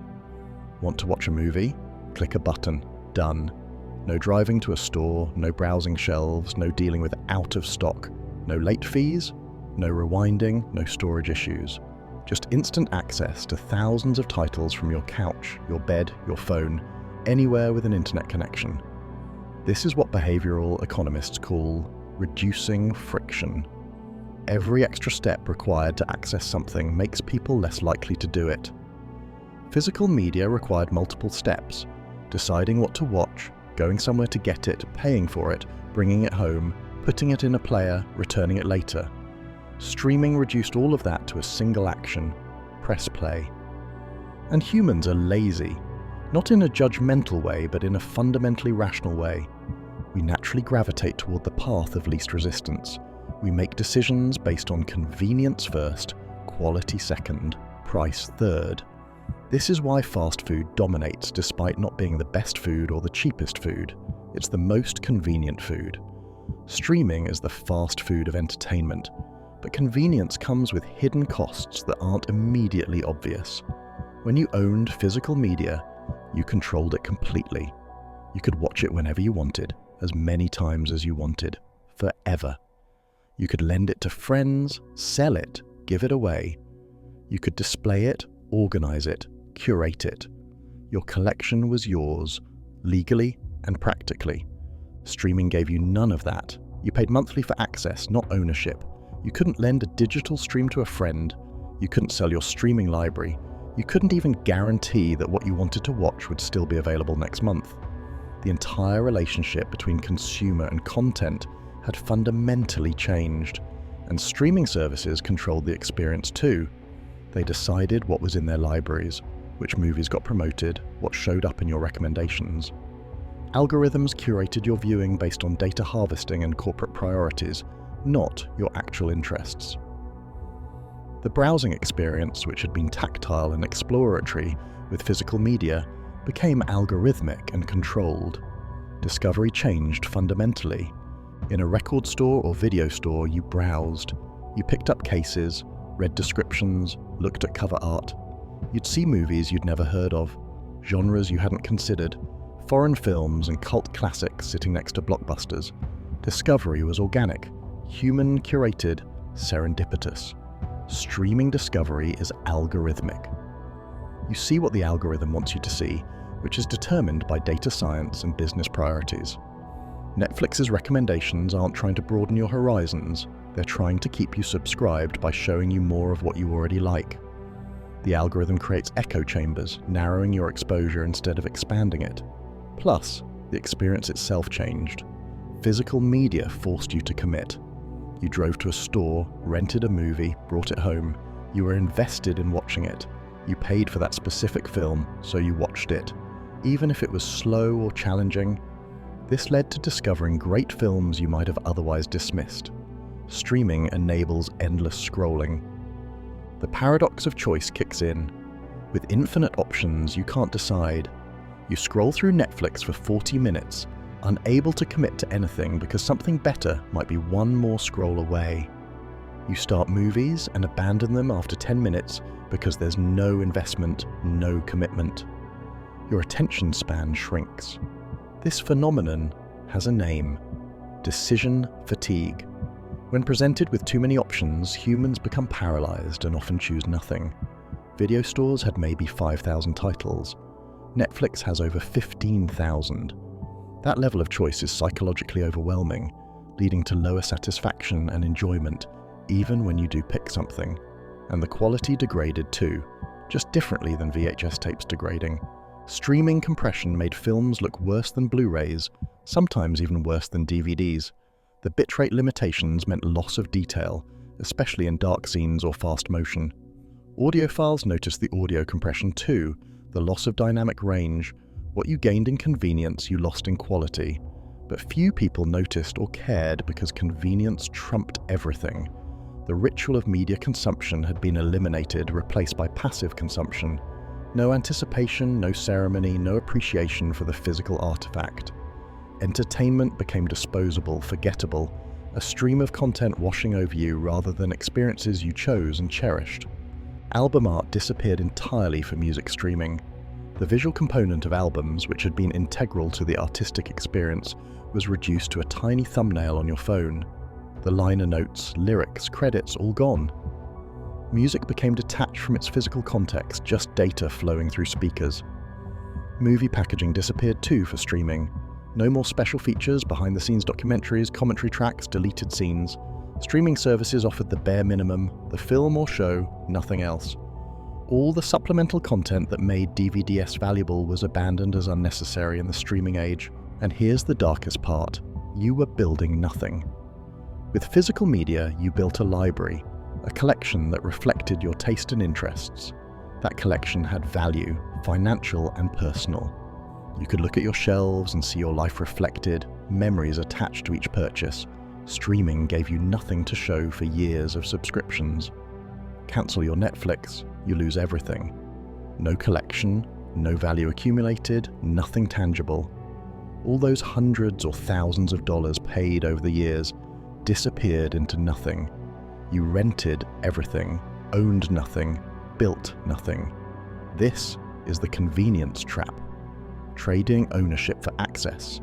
A: Want to watch a movie? Click a button. Done. No driving to a store, no browsing shelves, no dealing with out of stock, no late fees, no rewinding, no storage issues. Just instant access to thousands of titles from your couch, your bed, your phone, anywhere with an internet connection. This is what behavioral economists call reducing friction. Every extra step required to access something makes people less likely to do it. Physical media required multiple steps: deciding what to watch, going somewhere to get it, paying for it, bringing it home, putting it in a player, returning it later. Streaming reduced all of that to a single action: press play. And humans are lazy, not in a judgmental way, but in a fundamentally rational way. We naturally gravitate toward the path of least resistance. We make decisions based on convenience first, quality second, price third. This is why fast food dominates despite not being the best food or the cheapest food. It's the most convenient food. Streaming is the fast food of entertainment, but convenience comes with hidden costs that aren't immediately obvious. When you owned physical media, you controlled it completely. You could watch it whenever you wanted, as many times as you wanted, forever. You could lend it to friends, sell it, give it away. You could display it, organize it, curate it. Your collection was yours, legally and practically. Streaming gave you none of that. You paid monthly for access, not ownership. You couldn't lend a digital stream to a friend, you couldn't sell your streaming library, you couldn't even guarantee that what you wanted to watch would still be available next month. The entire relationship between consumer and content had fundamentally changed, and streaming services controlled the experience too. They decided what was in their libraries, which movies got promoted, what showed up in your recommendations. Algorithms curated your viewing based on data harvesting and corporate priorities, not your actual interests. The browsing experience, which had been tactile and exploratory with physical media, became algorithmic and controlled. Discovery changed fundamentally. In a record store or video store, you browsed. You picked up cases, read descriptions, looked at cover art. You'd see movies you'd never heard of, genres you hadn't considered, foreign films and cult classics sitting next to blockbusters. Discovery was organic, human-curated, serendipitous. Streaming discovery is algorithmic. You see what the algorithm wants you to see, which is determined by data science and business priorities. Netflix's recommendations aren't trying to broaden your horizons, they're trying to keep you subscribed by showing you more of what you already like. The algorithm creates echo chambers, narrowing your exposure instead of expanding it. Plus, the experience itself changed. Physical media forced you to commit. You drove to a store, rented a movie, brought it home. You were invested in watching it. You paid for that specific film, so you watched it, even if it was slow or challenging. This led to discovering great films you might have otherwise dismissed. Streaming enables endless scrolling. The paradox of choice kicks in. With infinite options, you can't decide. You scroll through Netflix for 40 minutes, unable to commit to anything because something better might be one more scroll away. You start movies and abandon them after 10 minutes because there's no investment, no commitment. Your attention span shrinks. This phenomenon has a name: decision fatigue. When presented with too many options, humans become paralyzed and often choose nothing. Video stores had maybe 5,000 titles. Netflix has over 15,000. That level of choice is psychologically overwhelming, leading to lower satisfaction and enjoyment, even when you do pick something. And the quality degraded too, just differently than VHS tapes degrading. Streaming compression made films look worse than Blu-rays, sometimes even worse than DVDs. The bitrate limitations meant loss of detail, especially in dark scenes or fast motion. Audiophiles noticed the audio compression too, the loss of dynamic range. What you gained in convenience, you lost in quality. But few people noticed or cared because convenience trumped everything. The ritual of media consumption had been eliminated, replaced by passive consumption. No anticipation, no ceremony, no appreciation for the physical artifact. Entertainment became disposable, forgettable, a stream of content washing over you rather than experiences you chose and cherished. Album art disappeared entirely for music streaming. The visual component of albums, which had been integral to the artistic experience, was reduced to a tiny thumbnail on your phone. The liner notes, lyrics, credits, all gone. Music became detached from its physical context, just data flowing through speakers. Movie packaging disappeared too for streaming. No more special features, behind-the-scenes documentaries, commentary tracks, deleted scenes. Streaming services offered the bare minimum, the film or show, nothing else. All the supplemental content that made DVDs valuable was abandoned as unnecessary in the streaming age. And here's the darkest part: you were building nothing. With physical media, you built a library, a collection that reflected your taste and interests. That collection had value, financial and personal. You could look at your shelves and see your life reflected, memories attached to each purchase. Streaming gave you nothing to show for years of subscriptions. Cancel your Netflix, you lose everything. No collection, no value accumulated, nothing tangible. All those hundreds or thousands of dollars paid over the years disappeared into nothing. You rented everything, owned nothing, built nothing. This is the convenience trap. Trading ownership for access,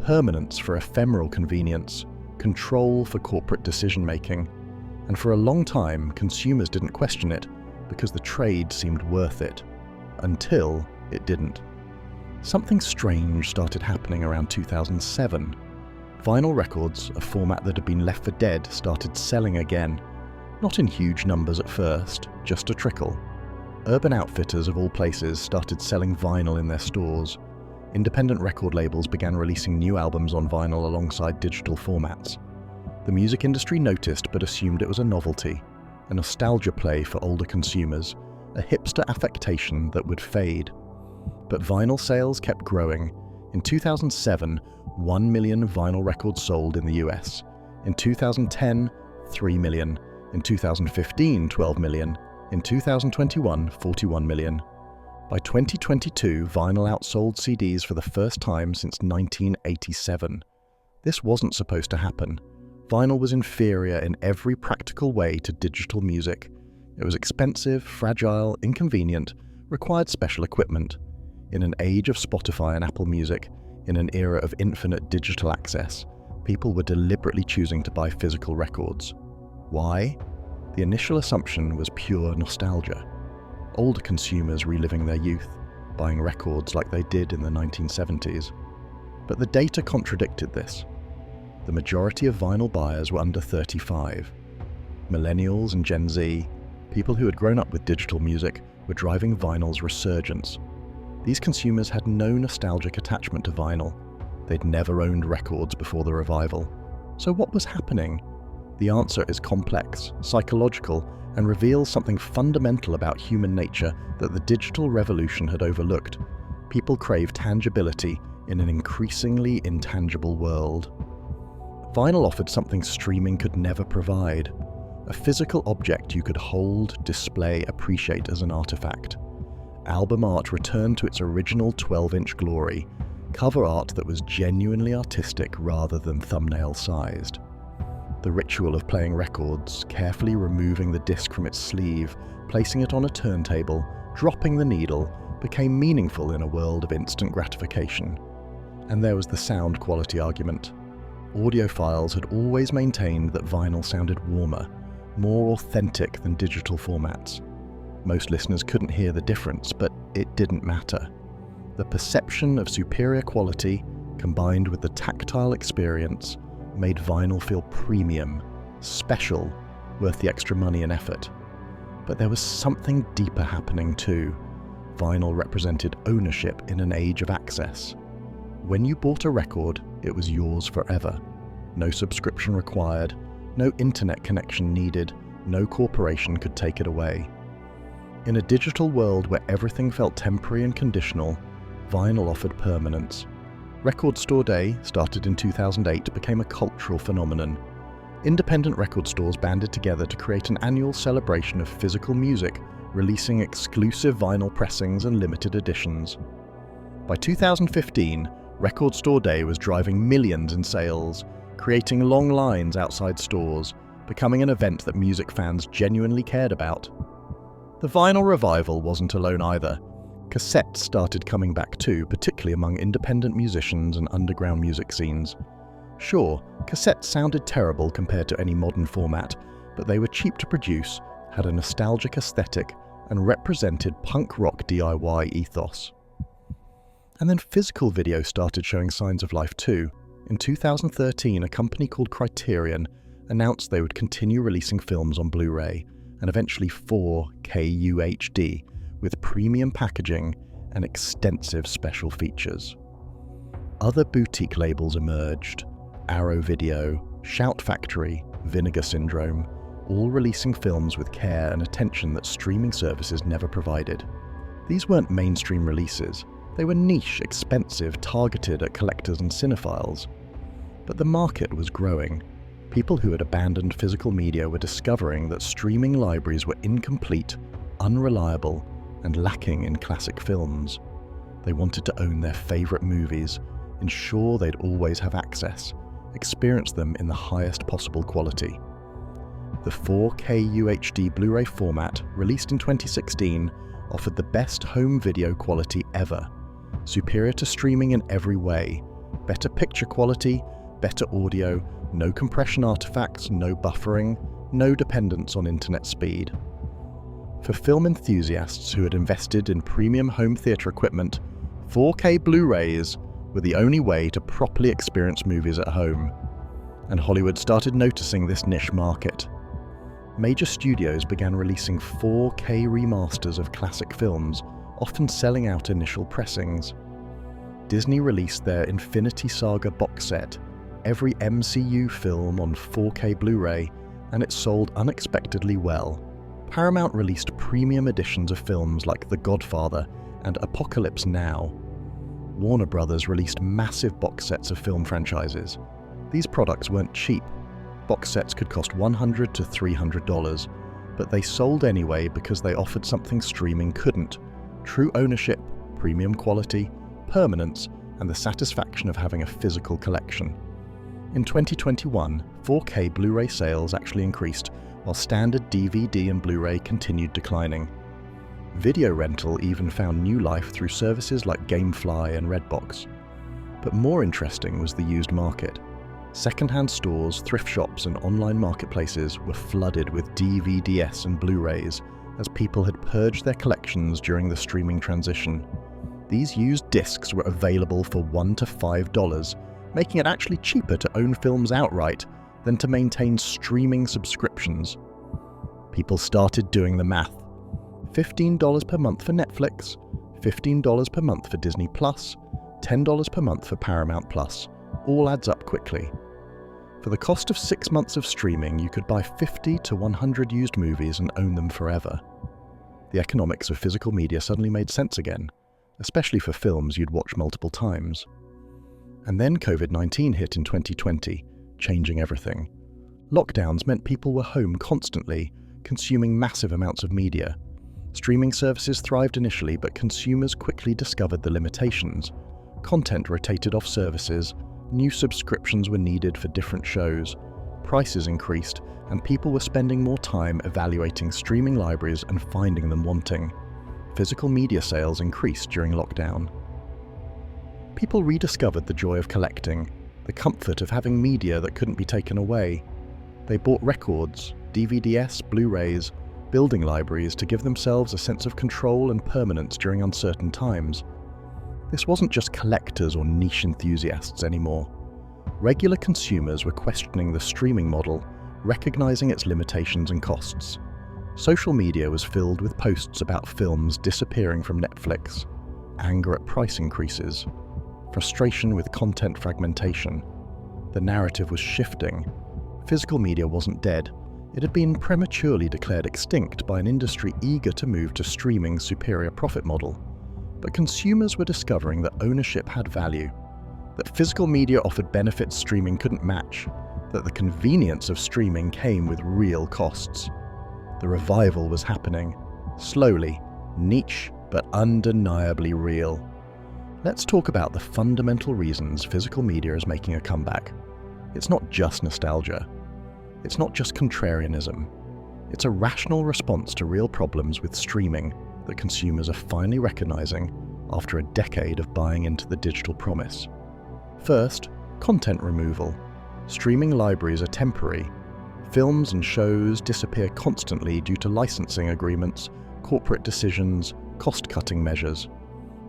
A: permanence for ephemeral convenience, control for corporate decision-making. And for a long time, consumers didn't question it because the trade seemed worth it. Until it didn't. Something strange started happening around 2007. Vinyl records, a format that had been left for dead, started selling again. Not in huge numbers at first, just a trickle. Urban Outfitters of all places started selling vinyl in their stores. Independent record labels began releasing new albums on vinyl alongside digital formats. The music industry noticed but assumed it was a novelty, a nostalgia play for older consumers, a hipster affectation that would fade. But vinyl sales kept growing. In 2007, 1 million vinyl records sold in the US. In 2010, 3 million. In 2015, 12 million. In 2021, 41 million. By 2022, vinyl outsold CDs for the first time since 1987. This wasn't supposed to happen. Vinyl was inferior in every practical way to digital music. It was expensive, fragile, inconvenient, required special equipment. In an age of Spotify and Apple Music, in an era of infinite digital access, people were deliberately choosing to buy physical records. Why? The initial assumption was pure nostalgia. Older consumers reliving their youth, buying records like they did in the 1970s. But the data contradicted this. The majority of vinyl buyers were under 35. Millennials and Gen Z, people who had grown up with digital music, were driving vinyl's resurgence. These consumers had no nostalgic attachment to vinyl. They'd never owned records before the revival. So what was happening? The answer is complex, psychological, and reveals something fundamental about human nature that the digital revolution had overlooked. People crave tangibility in an increasingly intangible world. Vinyl offered something streaming could never provide. A physical object you could hold, display, appreciate as an artifact. Album art returned to its original 12-inch glory, cover art that was genuinely artistic rather than thumbnail-sized. The ritual of playing records, carefully removing the disc from its sleeve, placing it on a turntable, dropping the needle, became meaningful in a world of instant gratification. And there was the sound quality argument. Audiophiles had always maintained that vinyl sounded warmer, more authentic than digital formats. Most listeners couldn't hear the difference, but it didn't matter. The perception of superior quality, combined with the tactile experience, made vinyl feel premium, special, worth the extra money and effort. But there was something deeper happening too. Vinyl represented ownership in an age of access. When you bought a record, it was yours forever. No subscription required, no internet connection needed, no corporation could take it away. In a digital world where everything felt temporary and conditional, vinyl offered permanence. Record Store Day, started in 2008, became a cultural phenomenon. Independent record stores banded together to create an annual celebration of physical music, releasing exclusive vinyl pressings and limited editions. By 2015, Record Store Day was driving millions in sales, creating long lines outside stores, becoming an event that music fans genuinely cared about. The vinyl revival wasn't alone either. Cassettes started coming back too, particularly among independent musicians and underground music scenes. Sure, cassettes sounded terrible compared to any modern format, but they were cheap to produce, had a nostalgic aesthetic, and represented punk rock DIY ethos. And then physical video started showing signs of life too. In 2013, a company called Criterion announced they would continue releasing films on Blu-ray, and eventually 4K UHD, with premium packaging and extensive special features. Other boutique labels emerged: Arrow Video, Shout Factory, Vinegar Syndrome, all releasing films with care and attention that streaming services never provided. These weren't mainstream releases. They were niche, expensive, targeted at collectors and cinephiles. But the market was growing. People who had abandoned physical media were discovering that streaming libraries were incomplete, unreliable, and lacking in classic films. They wanted to own their favorite movies, ensure they'd always have access, experience them in the highest possible quality. The 4K UHD Blu-ray format, released in 2016, offered the best home video quality ever, superior to streaming in every way: better picture quality, better audio, no compression artifacts, no buffering, no dependence on internet speed. For film enthusiasts who had invested in premium home theater equipment, 4K Blu-rays were the only way to properly experience movies at home, and Hollywood started noticing this niche market. Major studios began releasing 4K remasters of classic films, often selling out initial pressings. Disney released their Infinity Saga box set, every MCU film on 4K Blu-ray, and it sold unexpectedly well. Paramount released premium editions of films like The Godfather and Apocalypse Now. Warner Brothers released massive box sets of film franchises. These products weren't cheap. Box sets could cost $100 to $300, but they sold anyway because they offered something streaming couldn't: true ownership, premium quality, permanence, and the satisfaction of having a physical collection. In 2021, 4K Blu-ray sales actually increased, while standard DVD and Blu-ray continued declining. Video rental even found new life through services like Gamefly and Redbox. But more interesting was the used market. Second-hand stores, thrift shops, and online marketplaces were flooded with DVDs and Blu-rays as people had purged their collections during the streaming transition. These used discs were available for $1 to $5, making it actually cheaper to own films outright than to maintain streaming subscriptions. People started doing the math. $15 per month for Netflix, $15 per month for Disney+, $10 per month for Paramount+. All adds up quickly. For the cost of 6 months of streaming, you could buy 50 to 100 used movies and own them forever. The economics of physical media suddenly made sense again, especially for films you'd watch multiple times. And then COVID-19 hit in 2020, changing everything. Lockdowns meant people were home constantly, consuming massive amounts of media. Streaming services thrived initially, but consumers quickly discovered the limitations. Content rotated off services, new subscriptions were needed for different shows, prices increased, and people were spending more time evaluating streaming libraries and finding them wanting. Physical media sales increased during lockdown. People rediscovered the joy of collecting, the comfort of having media that couldn't be taken away. They bought records, DVDs, Blu-rays, building libraries to give themselves a sense of control and permanence during uncertain times. This wasn't just collectors or niche enthusiasts anymore. Regular consumers were questioning the streaming model, recognizing its limitations and costs. Social media was filled with posts about films disappearing from Netflix, anger at price increases, frustration with content fragmentation. The narrative was shifting. Physical media wasn't dead. It had been prematurely declared extinct by an industry eager to move to streaming's superior profit model. But consumers were discovering that ownership had value, that physical media offered benefits streaming couldn't match, that the convenience of streaming came with real costs. The revival was happening, slowly, niche, but undeniably real. Let's talk about the fundamental reasons physical media is making a comeback. It's not just nostalgia. It's not just contrarianism. It's a rational response to real problems with streaming that consumers are finally recognizing after a decade of buying into the digital promise. First, content removal. Streaming libraries are temporary. Films and shows disappear constantly due to licensing agreements, corporate decisions, cost-cutting measures.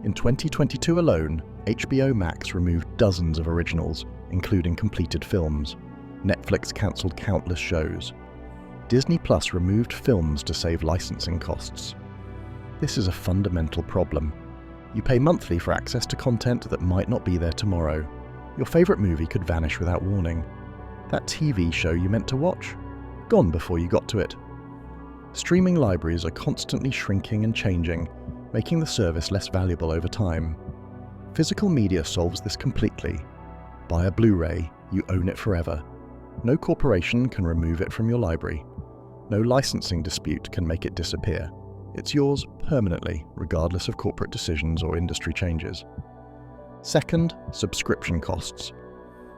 A: In 2022 alone, HBO Max removed dozens of originals, including completed films. Netflix cancelled countless shows. Disney Plus removed films to save licensing costs. This is a fundamental problem. You pay monthly for access to content that might not be there tomorrow. Your favorite movie could vanish without warning. That TV show you meant to watch? Gone before you got to it. Streaming libraries are constantly shrinking and changing, making the service less valuable over time. Physical media solves this completely. Buy a Blu-ray, you own it forever. No corporation can remove it from your library. No licensing dispute can make it disappear. It's yours permanently, regardless of corporate decisions or industry changes. Second, subscription costs.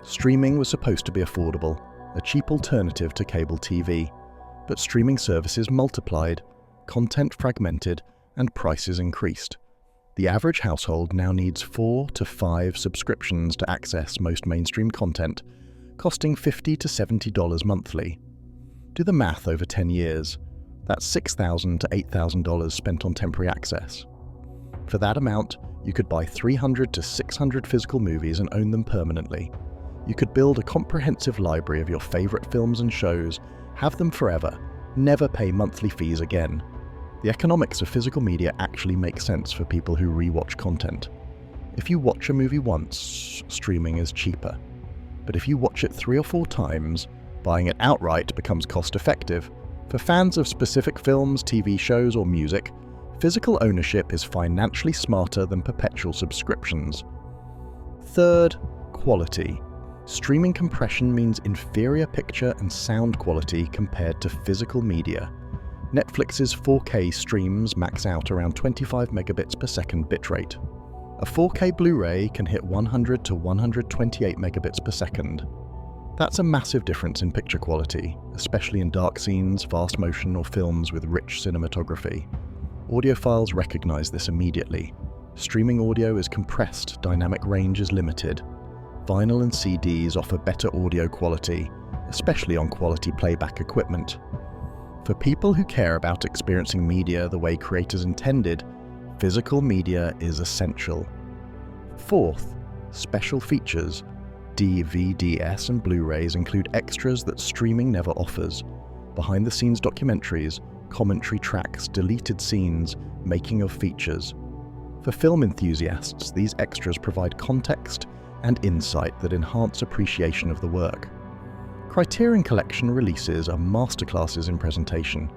A: Streaming was supposed to be affordable, a cheap alternative to cable TV, but streaming services multiplied, content fragmented, and prices increased. The average household now needs 4 to 5 subscriptions to access most mainstream content, costing $50 to $70 monthly. Do the math over 10 years. That's $6,000 to $8,000 spent on temporary access. For that amount, You could buy 300 to 600 physical movies and own them permanently. You could build a comprehensive library of your favorite films and shows, have them forever, never pay monthly fees again. The economics of physical media actually make sense for people who rewatch content. If you watch a movie once, streaming is cheaper. But if you watch it 3 or 4 times, buying it outright becomes cost-effective. For fans of specific films, TV shows, or music, physical ownership is financially smarter than perpetual subscriptions. Third, quality. Streaming compression means inferior picture and sound quality compared to physical media. Netflix's 4K streams max out around 25 megabits per second bitrate. A 4K Blu-ray can hit 100 to 128 megabits per second. That's a massive difference in picture quality, especially in dark scenes, fast motion, or films with rich cinematography. Audiophiles recognize this immediately. Streaming audio is compressed, dynamic range is limited. Vinyl and CDs offer better audio quality, especially on quality playback equipment. For people who care about experiencing media the way creators intended, physical media is essential. Fourth, special features. DVDs and Blu-rays include extras that streaming never offers. Behind-the-scenes documentaries, commentary tracks, deleted scenes, making of features. For film enthusiasts, these extras provide context and insight that enhance appreciation of the work. Criterion Collection releases are masterclasses in presentation.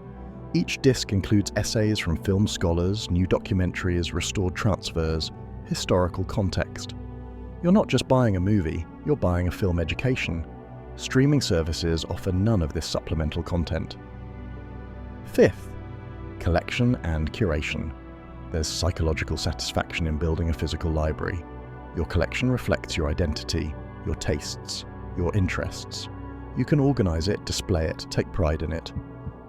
A: Each disc includes essays from film scholars, new documentaries, restored transfers, historical context. You're not just buying a movie, you're buying a film education. Streaming services offer none of this supplemental content. Fifth, collection and curation. There's psychological satisfaction in building a physical library. Your collection reflects your identity, your tastes, your interests. You can organize it, display it, take pride in it.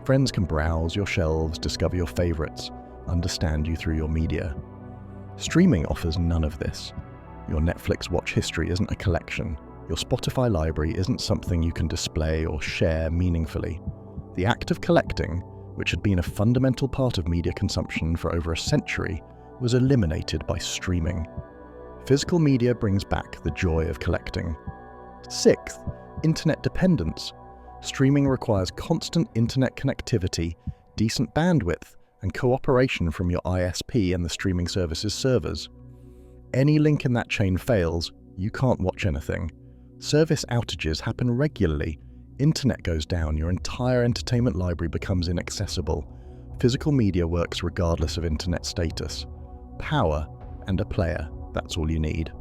A: Friends can browse your shelves, discover your favorites, understand you through your media. Streaming offers none of this. Your Netflix watch history isn't a collection. Your Spotify library isn't something you can display or share meaningfully. The act of collecting, which had been a fundamental part of media consumption for over a century, was eliminated by streaming. Physical media brings back the joy of collecting. Sixth, internet dependence. Streaming requires constant internet connectivity, decent bandwidth, and cooperation from your ISP and the streaming service's servers. Any link in that chain fails, you can't watch anything. Service outages happen regularly. Internet goes down, your entire entertainment library becomes inaccessible. Physical media works regardless of internet status. Power and a player, that's all you need.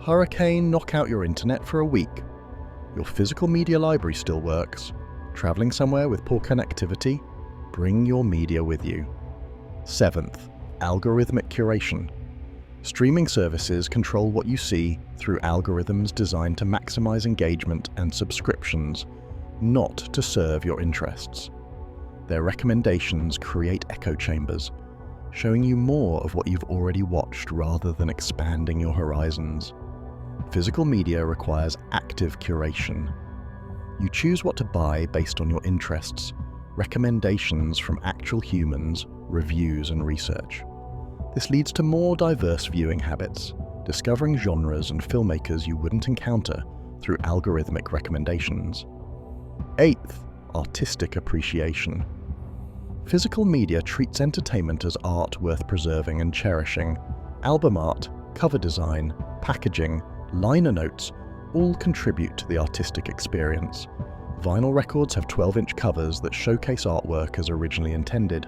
A: Hurricane knock out your internet for a week. Your physical media library still works. Traveling somewhere with poor connectivity? Bring your media with you. Seventh, algorithmic curation. Streaming services control what you see through algorithms designed to maximize engagement and subscriptions, not to serve your interests. Their recommendations create echo chambers, showing you more of what you've already watched rather than expanding your horizons. Physical media requires active curation. You choose what to buy based on your interests, recommendations from actual humans, reviews and research. This leads to more diverse viewing habits, discovering genres and filmmakers you wouldn't encounter through algorithmic recommendations. Eighth, artistic appreciation. Physical media treats entertainment as art worth preserving and cherishing. Album art, cover design, packaging, liner notes all contribute to the artistic experience. Vinyl records have 12-inch covers that showcase artwork as originally intended.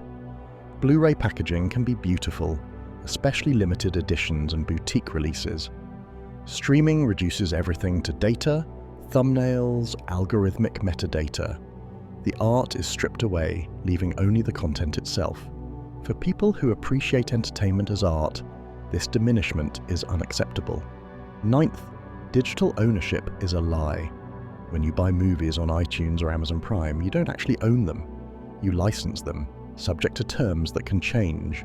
A: Blu-ray packaging can be beautiful, especially limited editions and boutique releases. Streaming reduces everything to data, thumbnails, algorithmic metadata. The art is stripped away, leaving only the content itself. For people who appreciate entertainment as art, this diminishment is unacceptable. Ninth, digital ownership is a lie. When you buy movies on iTunes or Amazon Prime, you don't actually own them. You license them, subject to terms that can change.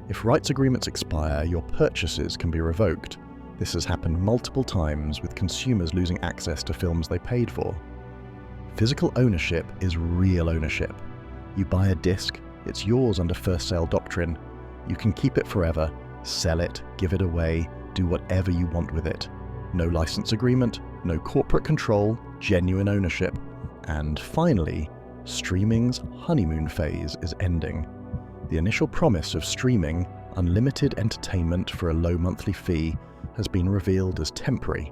A: If rights agreements expire, your purchases can be revoked. This has happened multiple times, with consumers losing access to films they paid for. Physical ownership is real ownership. You buy a disc, it's yours under first sale doctrine. You can keep it forever, Sell it, give it away, do whatever you want with it. No license agreement, no corporate control, genuine ownership. And finally, streaming's honeymoon phase is ending. The initial promise of streaming, unlimited entertainment for a low monthly fee, has been revealed as temporary.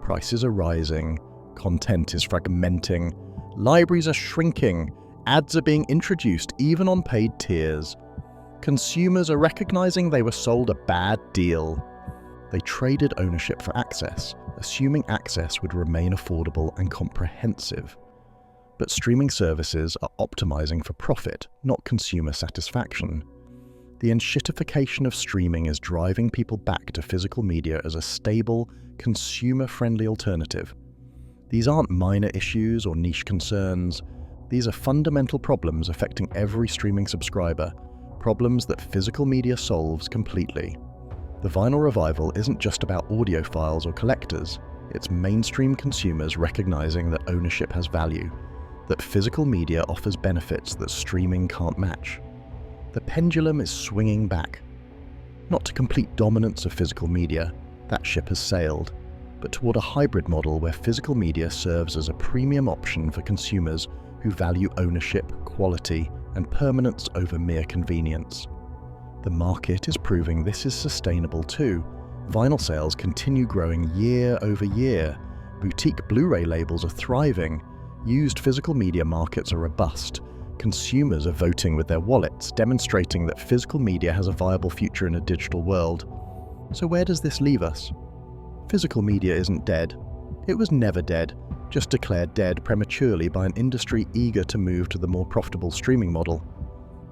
A: Prices are rising, content is fragmenting, libraries are shrinking, ads are being introduced even on paid tiers. Consumers are recognizing they were sold a bad deal. They traded ownership for access, assuming access would remain affordable and comprehensive. But streaming services are optimizing for profit, not consumer satisfaction. The enshittification of streaming is driving people back to physical media as a stable, consumer-friendly alternative. These aren't minor issues or niche concerns. These are fundamental problems affecting every streaming subscriber, problems that physical media solves completely. The vinyl revival isn't just about audiophiles or collectors. It's mainstream consumers recognizing that ownership has value, that physical media offers benefits that streaming can't match. The pendulum is swinging back. Not to complete dominance of physical media, that ship has sailed, but toward a hybrid model where physical media serves as a premium option for consumers who value ownership, quality, and permanence over mere convenience. The market is proving this is sustainable too. Vinyl sales continue growing year over year. Boutique Blu-ray labels are thriving. Used physical media markets are robust. Consumers are voting with their wallets, demonstrating that physical media has a viable future in a digital world. So where does this leave us? Physical media isn't dead. It was never dead, just declared dead prematurely by an industry eager to move to the more profitable streaming model.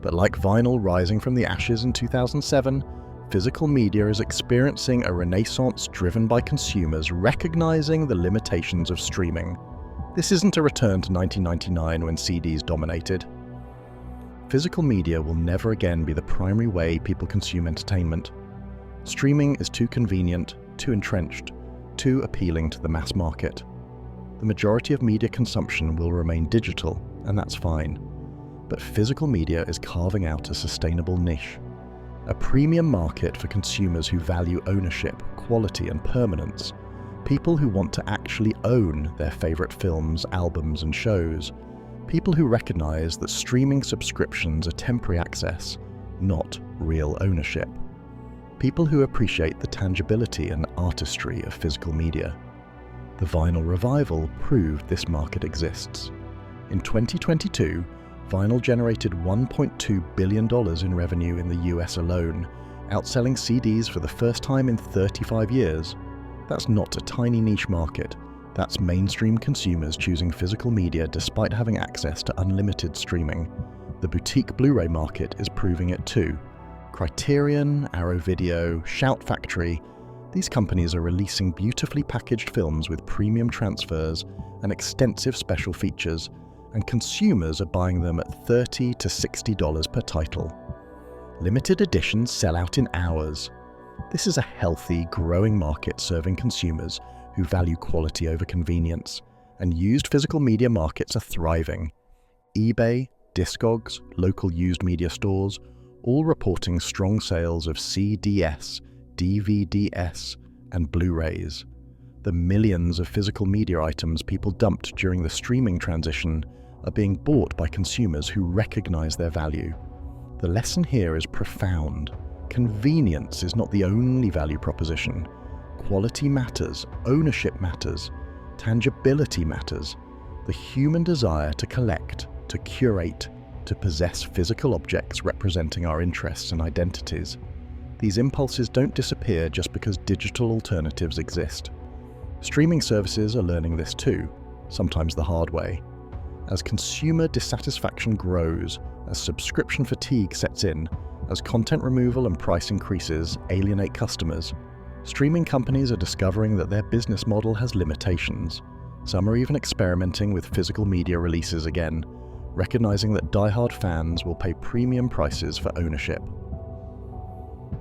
A: But like vinyl rising from the ashes in 2007, physical media is experiencing a renaissance driven by consumers recognizing the limitations of streaming. This isn't a return to 1999 when CDs dominated. Physical media will never again be the primary way people consume entertainment. Streaming is too convenient, too entrenched, too appealing to the mass market. The majority of media consumption will remain digital, and that's fine. But physical media is carving out a sustainable niche. A premium market for consumers who value ownership, quality, and permanence. People who want to actually own their favorite films, albums, and shows. People who recognize that streaming subscriptions are temporary access, not real ownership. People who appreciate the tangibility and artistry of physical media. The vinyl revival proved this market exists. In 2022, vinyl generated $1.2 billion in revenue in the US alone, outselling CDs for the first time in 35 years. That's not a tiny niche market. That's mainstream consumers choosing physical media despite having access to unlimited streaming. The boutique Blu-ray market is proving it too. Criterion, Arrow Video, Shout Factory, these companies are releasing beautifully packaged films with premium transfers and extensive special features, and consumers are buying them at $30 to $60 per title. Limited editions sell out in hours. This is a healthy, growing market serving consumers who value quality over convenience, and used physical media markets are thriving. eBay, Discogs, local used media stores, all reporting strong sales of CDS, DVDs, and Blu-rays. The millions of physical media items people dumped during the streaming transition are being bought by consumers who recognize their value. The lesson here is profound. Convenience is not the only value proposition. Quality matters, ownership matters, tangibility matters. The human desire to collect, to curate, to possess physical objects representing our interests and identities. These impulses don't disappear just because digital alternatives exist. Streaming services are learning this too, sometimes the hard way. As consumer dissatisfaction grows, as subscription fatigue sets in, as content removal and price increases alienate customers, streaming companies are discovering that their business model has limitations. Some are even experimenting with physical media releases again, recognizing that die-hard fans will pay premium prices for ownership.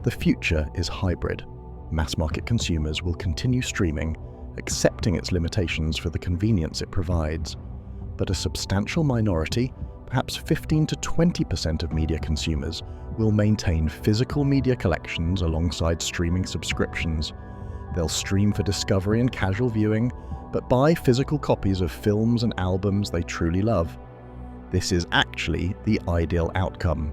A: The future is hybrid. Mass-market consumers will continue streaming, accepting its limitations for the convenience it provides. But a substantial minority, perhaps 15 to 20% of media consumers, will maintain physical media collections alongside streaming subscriptions. They'll stream for discovery and casual viewing, but buy physical copies of films and albums they truly love. This is actually the ideal outcome.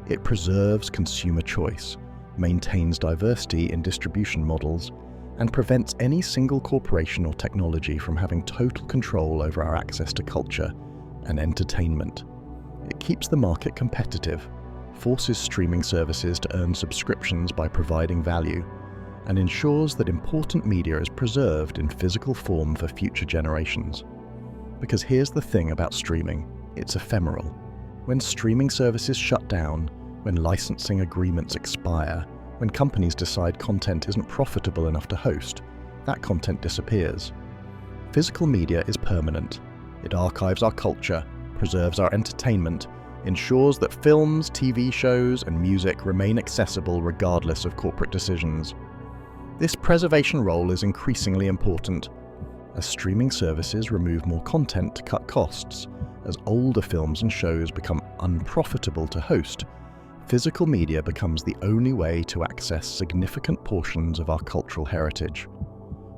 A: It preserves consumer choice, maintains diversity in distribution models, and prevents any single corporation or technology from having total control over our access to culture and entertainment. It keeps the market competitive, forces streaming services to earn subscriptions by providing value, and ensures that important media is preserved in physical form for future generations. Because here's the thing about streaming, it's ephemeral. When streaming services shut down, when licensing agreements expire, when companies decide content isn't profitable enough to host, that content disappears. Physical media is permanent. It archives our culture, preserves our entertainment, ensures that films, TV shows, and music remain accessible regardless of corporate decisions. This preservation role is increasingly important. As streaming services remove more content to cut costs, as older films and shows become unprofitable to host, physical media becomes the only way to access significant portions of our cultural heritage.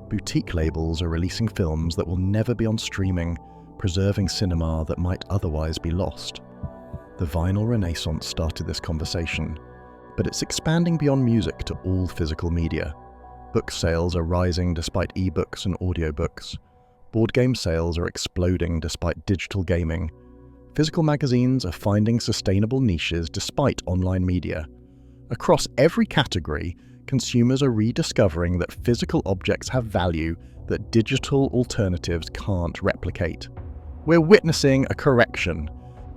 A: Boutique labels are releasing films that will never be on streaming, preserving cinema that might otherwise be lost. The vinyl renaissance started this conversation, but it's expanding beyond music to all physical media. Book sales are rising despite ebooks and audiobooks. Board game sales are exploding despite digital gaming. Physical magazines are finding sustainable niches despite online media. Across every category, consumers are rediscovering that physical objects have value that digital alternatives can't replicate. We're witnessing a correction.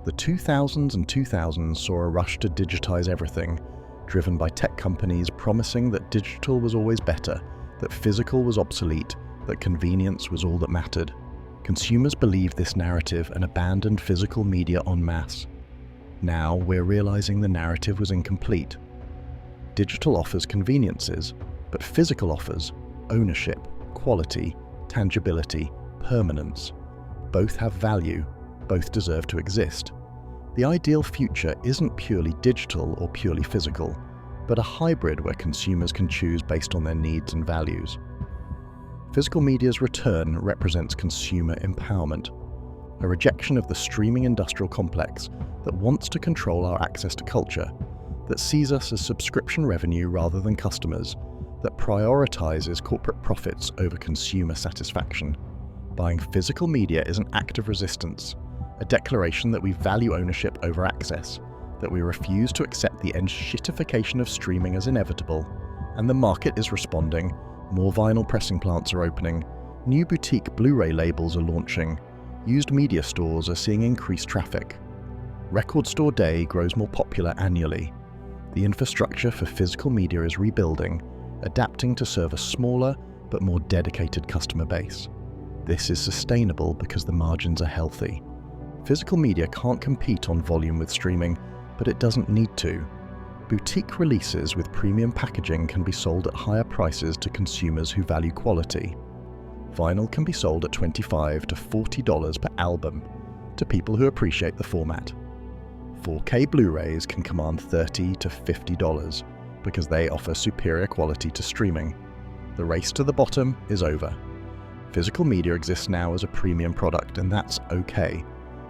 A: The 2000s and 2000s saw a rush to digitize everything, driven by tech companies promising that digital was always better, that physical was obsolete, that convenience was all that mattered. Consumers believed this narrative and abandoned physical media en masse. Now we're realizing the narrative was incomplete. Digital offers conveniences, but physical offers ownership, quality, tangibility, permanence. Both have value, both deserve to exist. The ideal future isn't purely digital or purely physical, but a hybrid where consumers can choose based on their needs and values. Physical media's return represents consumer empowerment, a rejection of the streaming industrial complex that wants to control our access to culture, that sees us as subscription revenue rather than customers, that prioritizes corporate profits over consumer satisfaction. Buying physical media is an act of resistance, a declaration that we value ownership over access, that we refuse to accept the enshittification of streaming as inevitable, and the market is responding. More vinyl pressing plants are opening, new boutique Blu-ray labels are launching, used media stores are seeing increased traffic. Record Store Day grows more popular annually. The infrastructure for physical media is rebuilding, adapting to serve a smaller but more dedicated customer base. This is sustainable because the margins are healthy. Physical media can't compete on volume with streaming, but it doesn't need to. Boutique releases with premium packaging can be sold at higher prices to consumers who value quality. Vinyl can be sold at $25 to $40 per album to people who appreciate the format. 4K Blu-rays can command $30 to $50 because they offer superior quality to streaming. The race to the bottom is over. Physical media exists now as a premium product, and that's okay.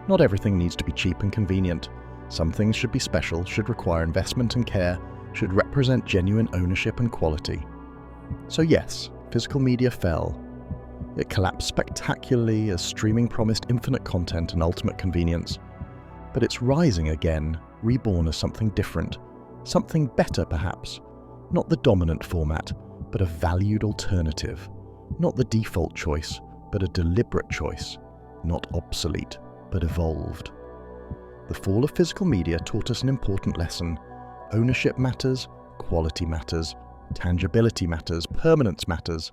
A: Not everything needs to be cheap and convenient. Some things should be special, should require investment and care, should represent genuine ownership and quality. So yes, physical media fell. It collapsed spectacularly as streaming promised infinite content and ultimate convenience. But it's rising again, reborn as something different, something better perhaps. Not the dominant format, but a valued alternative. Not the default choice, but a deliberate choice. Not obsolete, but evolved. The fall of physical media taught us an important lesson. Ownership matters, quality matters, tangibility matters, permanence matters.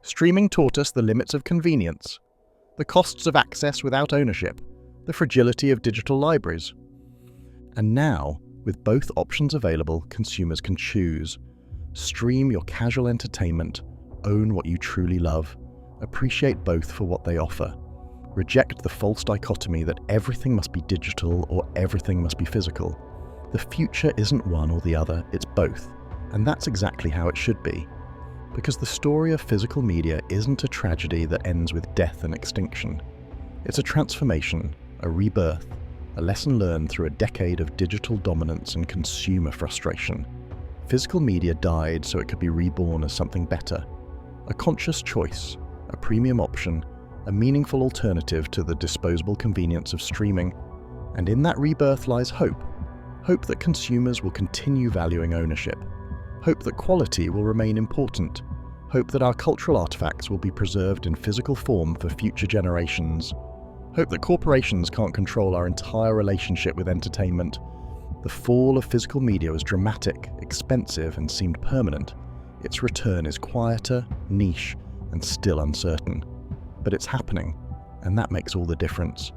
A: Streaming taught us the limits of convenience, the costs of access without ownership, the fragility of digital libraries. And now, with both options available, consumers can choose. Stream your casual entertainment, own what you truly love, appreciate both for what they offer. Reject the false dichotomy that everything must be digital or everything must be physical. The future isn't one or the other, it's both. And that's exactly how it should be. Because the story of physical media isn't a tragedy that ends with death and extinction. It's a transformation, a rebirth, a lesson learned through a decade of digital dominance and consumer frustration. Physical media died so it could be reborn as something better. A conscious choice, a premium option, a meaningful alternative to the disposable convenience of streaming. And in that rebirth lies hope. Hope that consumers will continue valuing ownership. Hope that quality will remain important. Hope that our cultural artifacts will be preserved in physical form for future generations. Hope that corporations can't control our entire relationship with entertainment. The fall of physical media was dramatic, expensive, and seemed permanent. Its return is quieter, niche, and still uncertain. But it's happening, and that makes all the difference.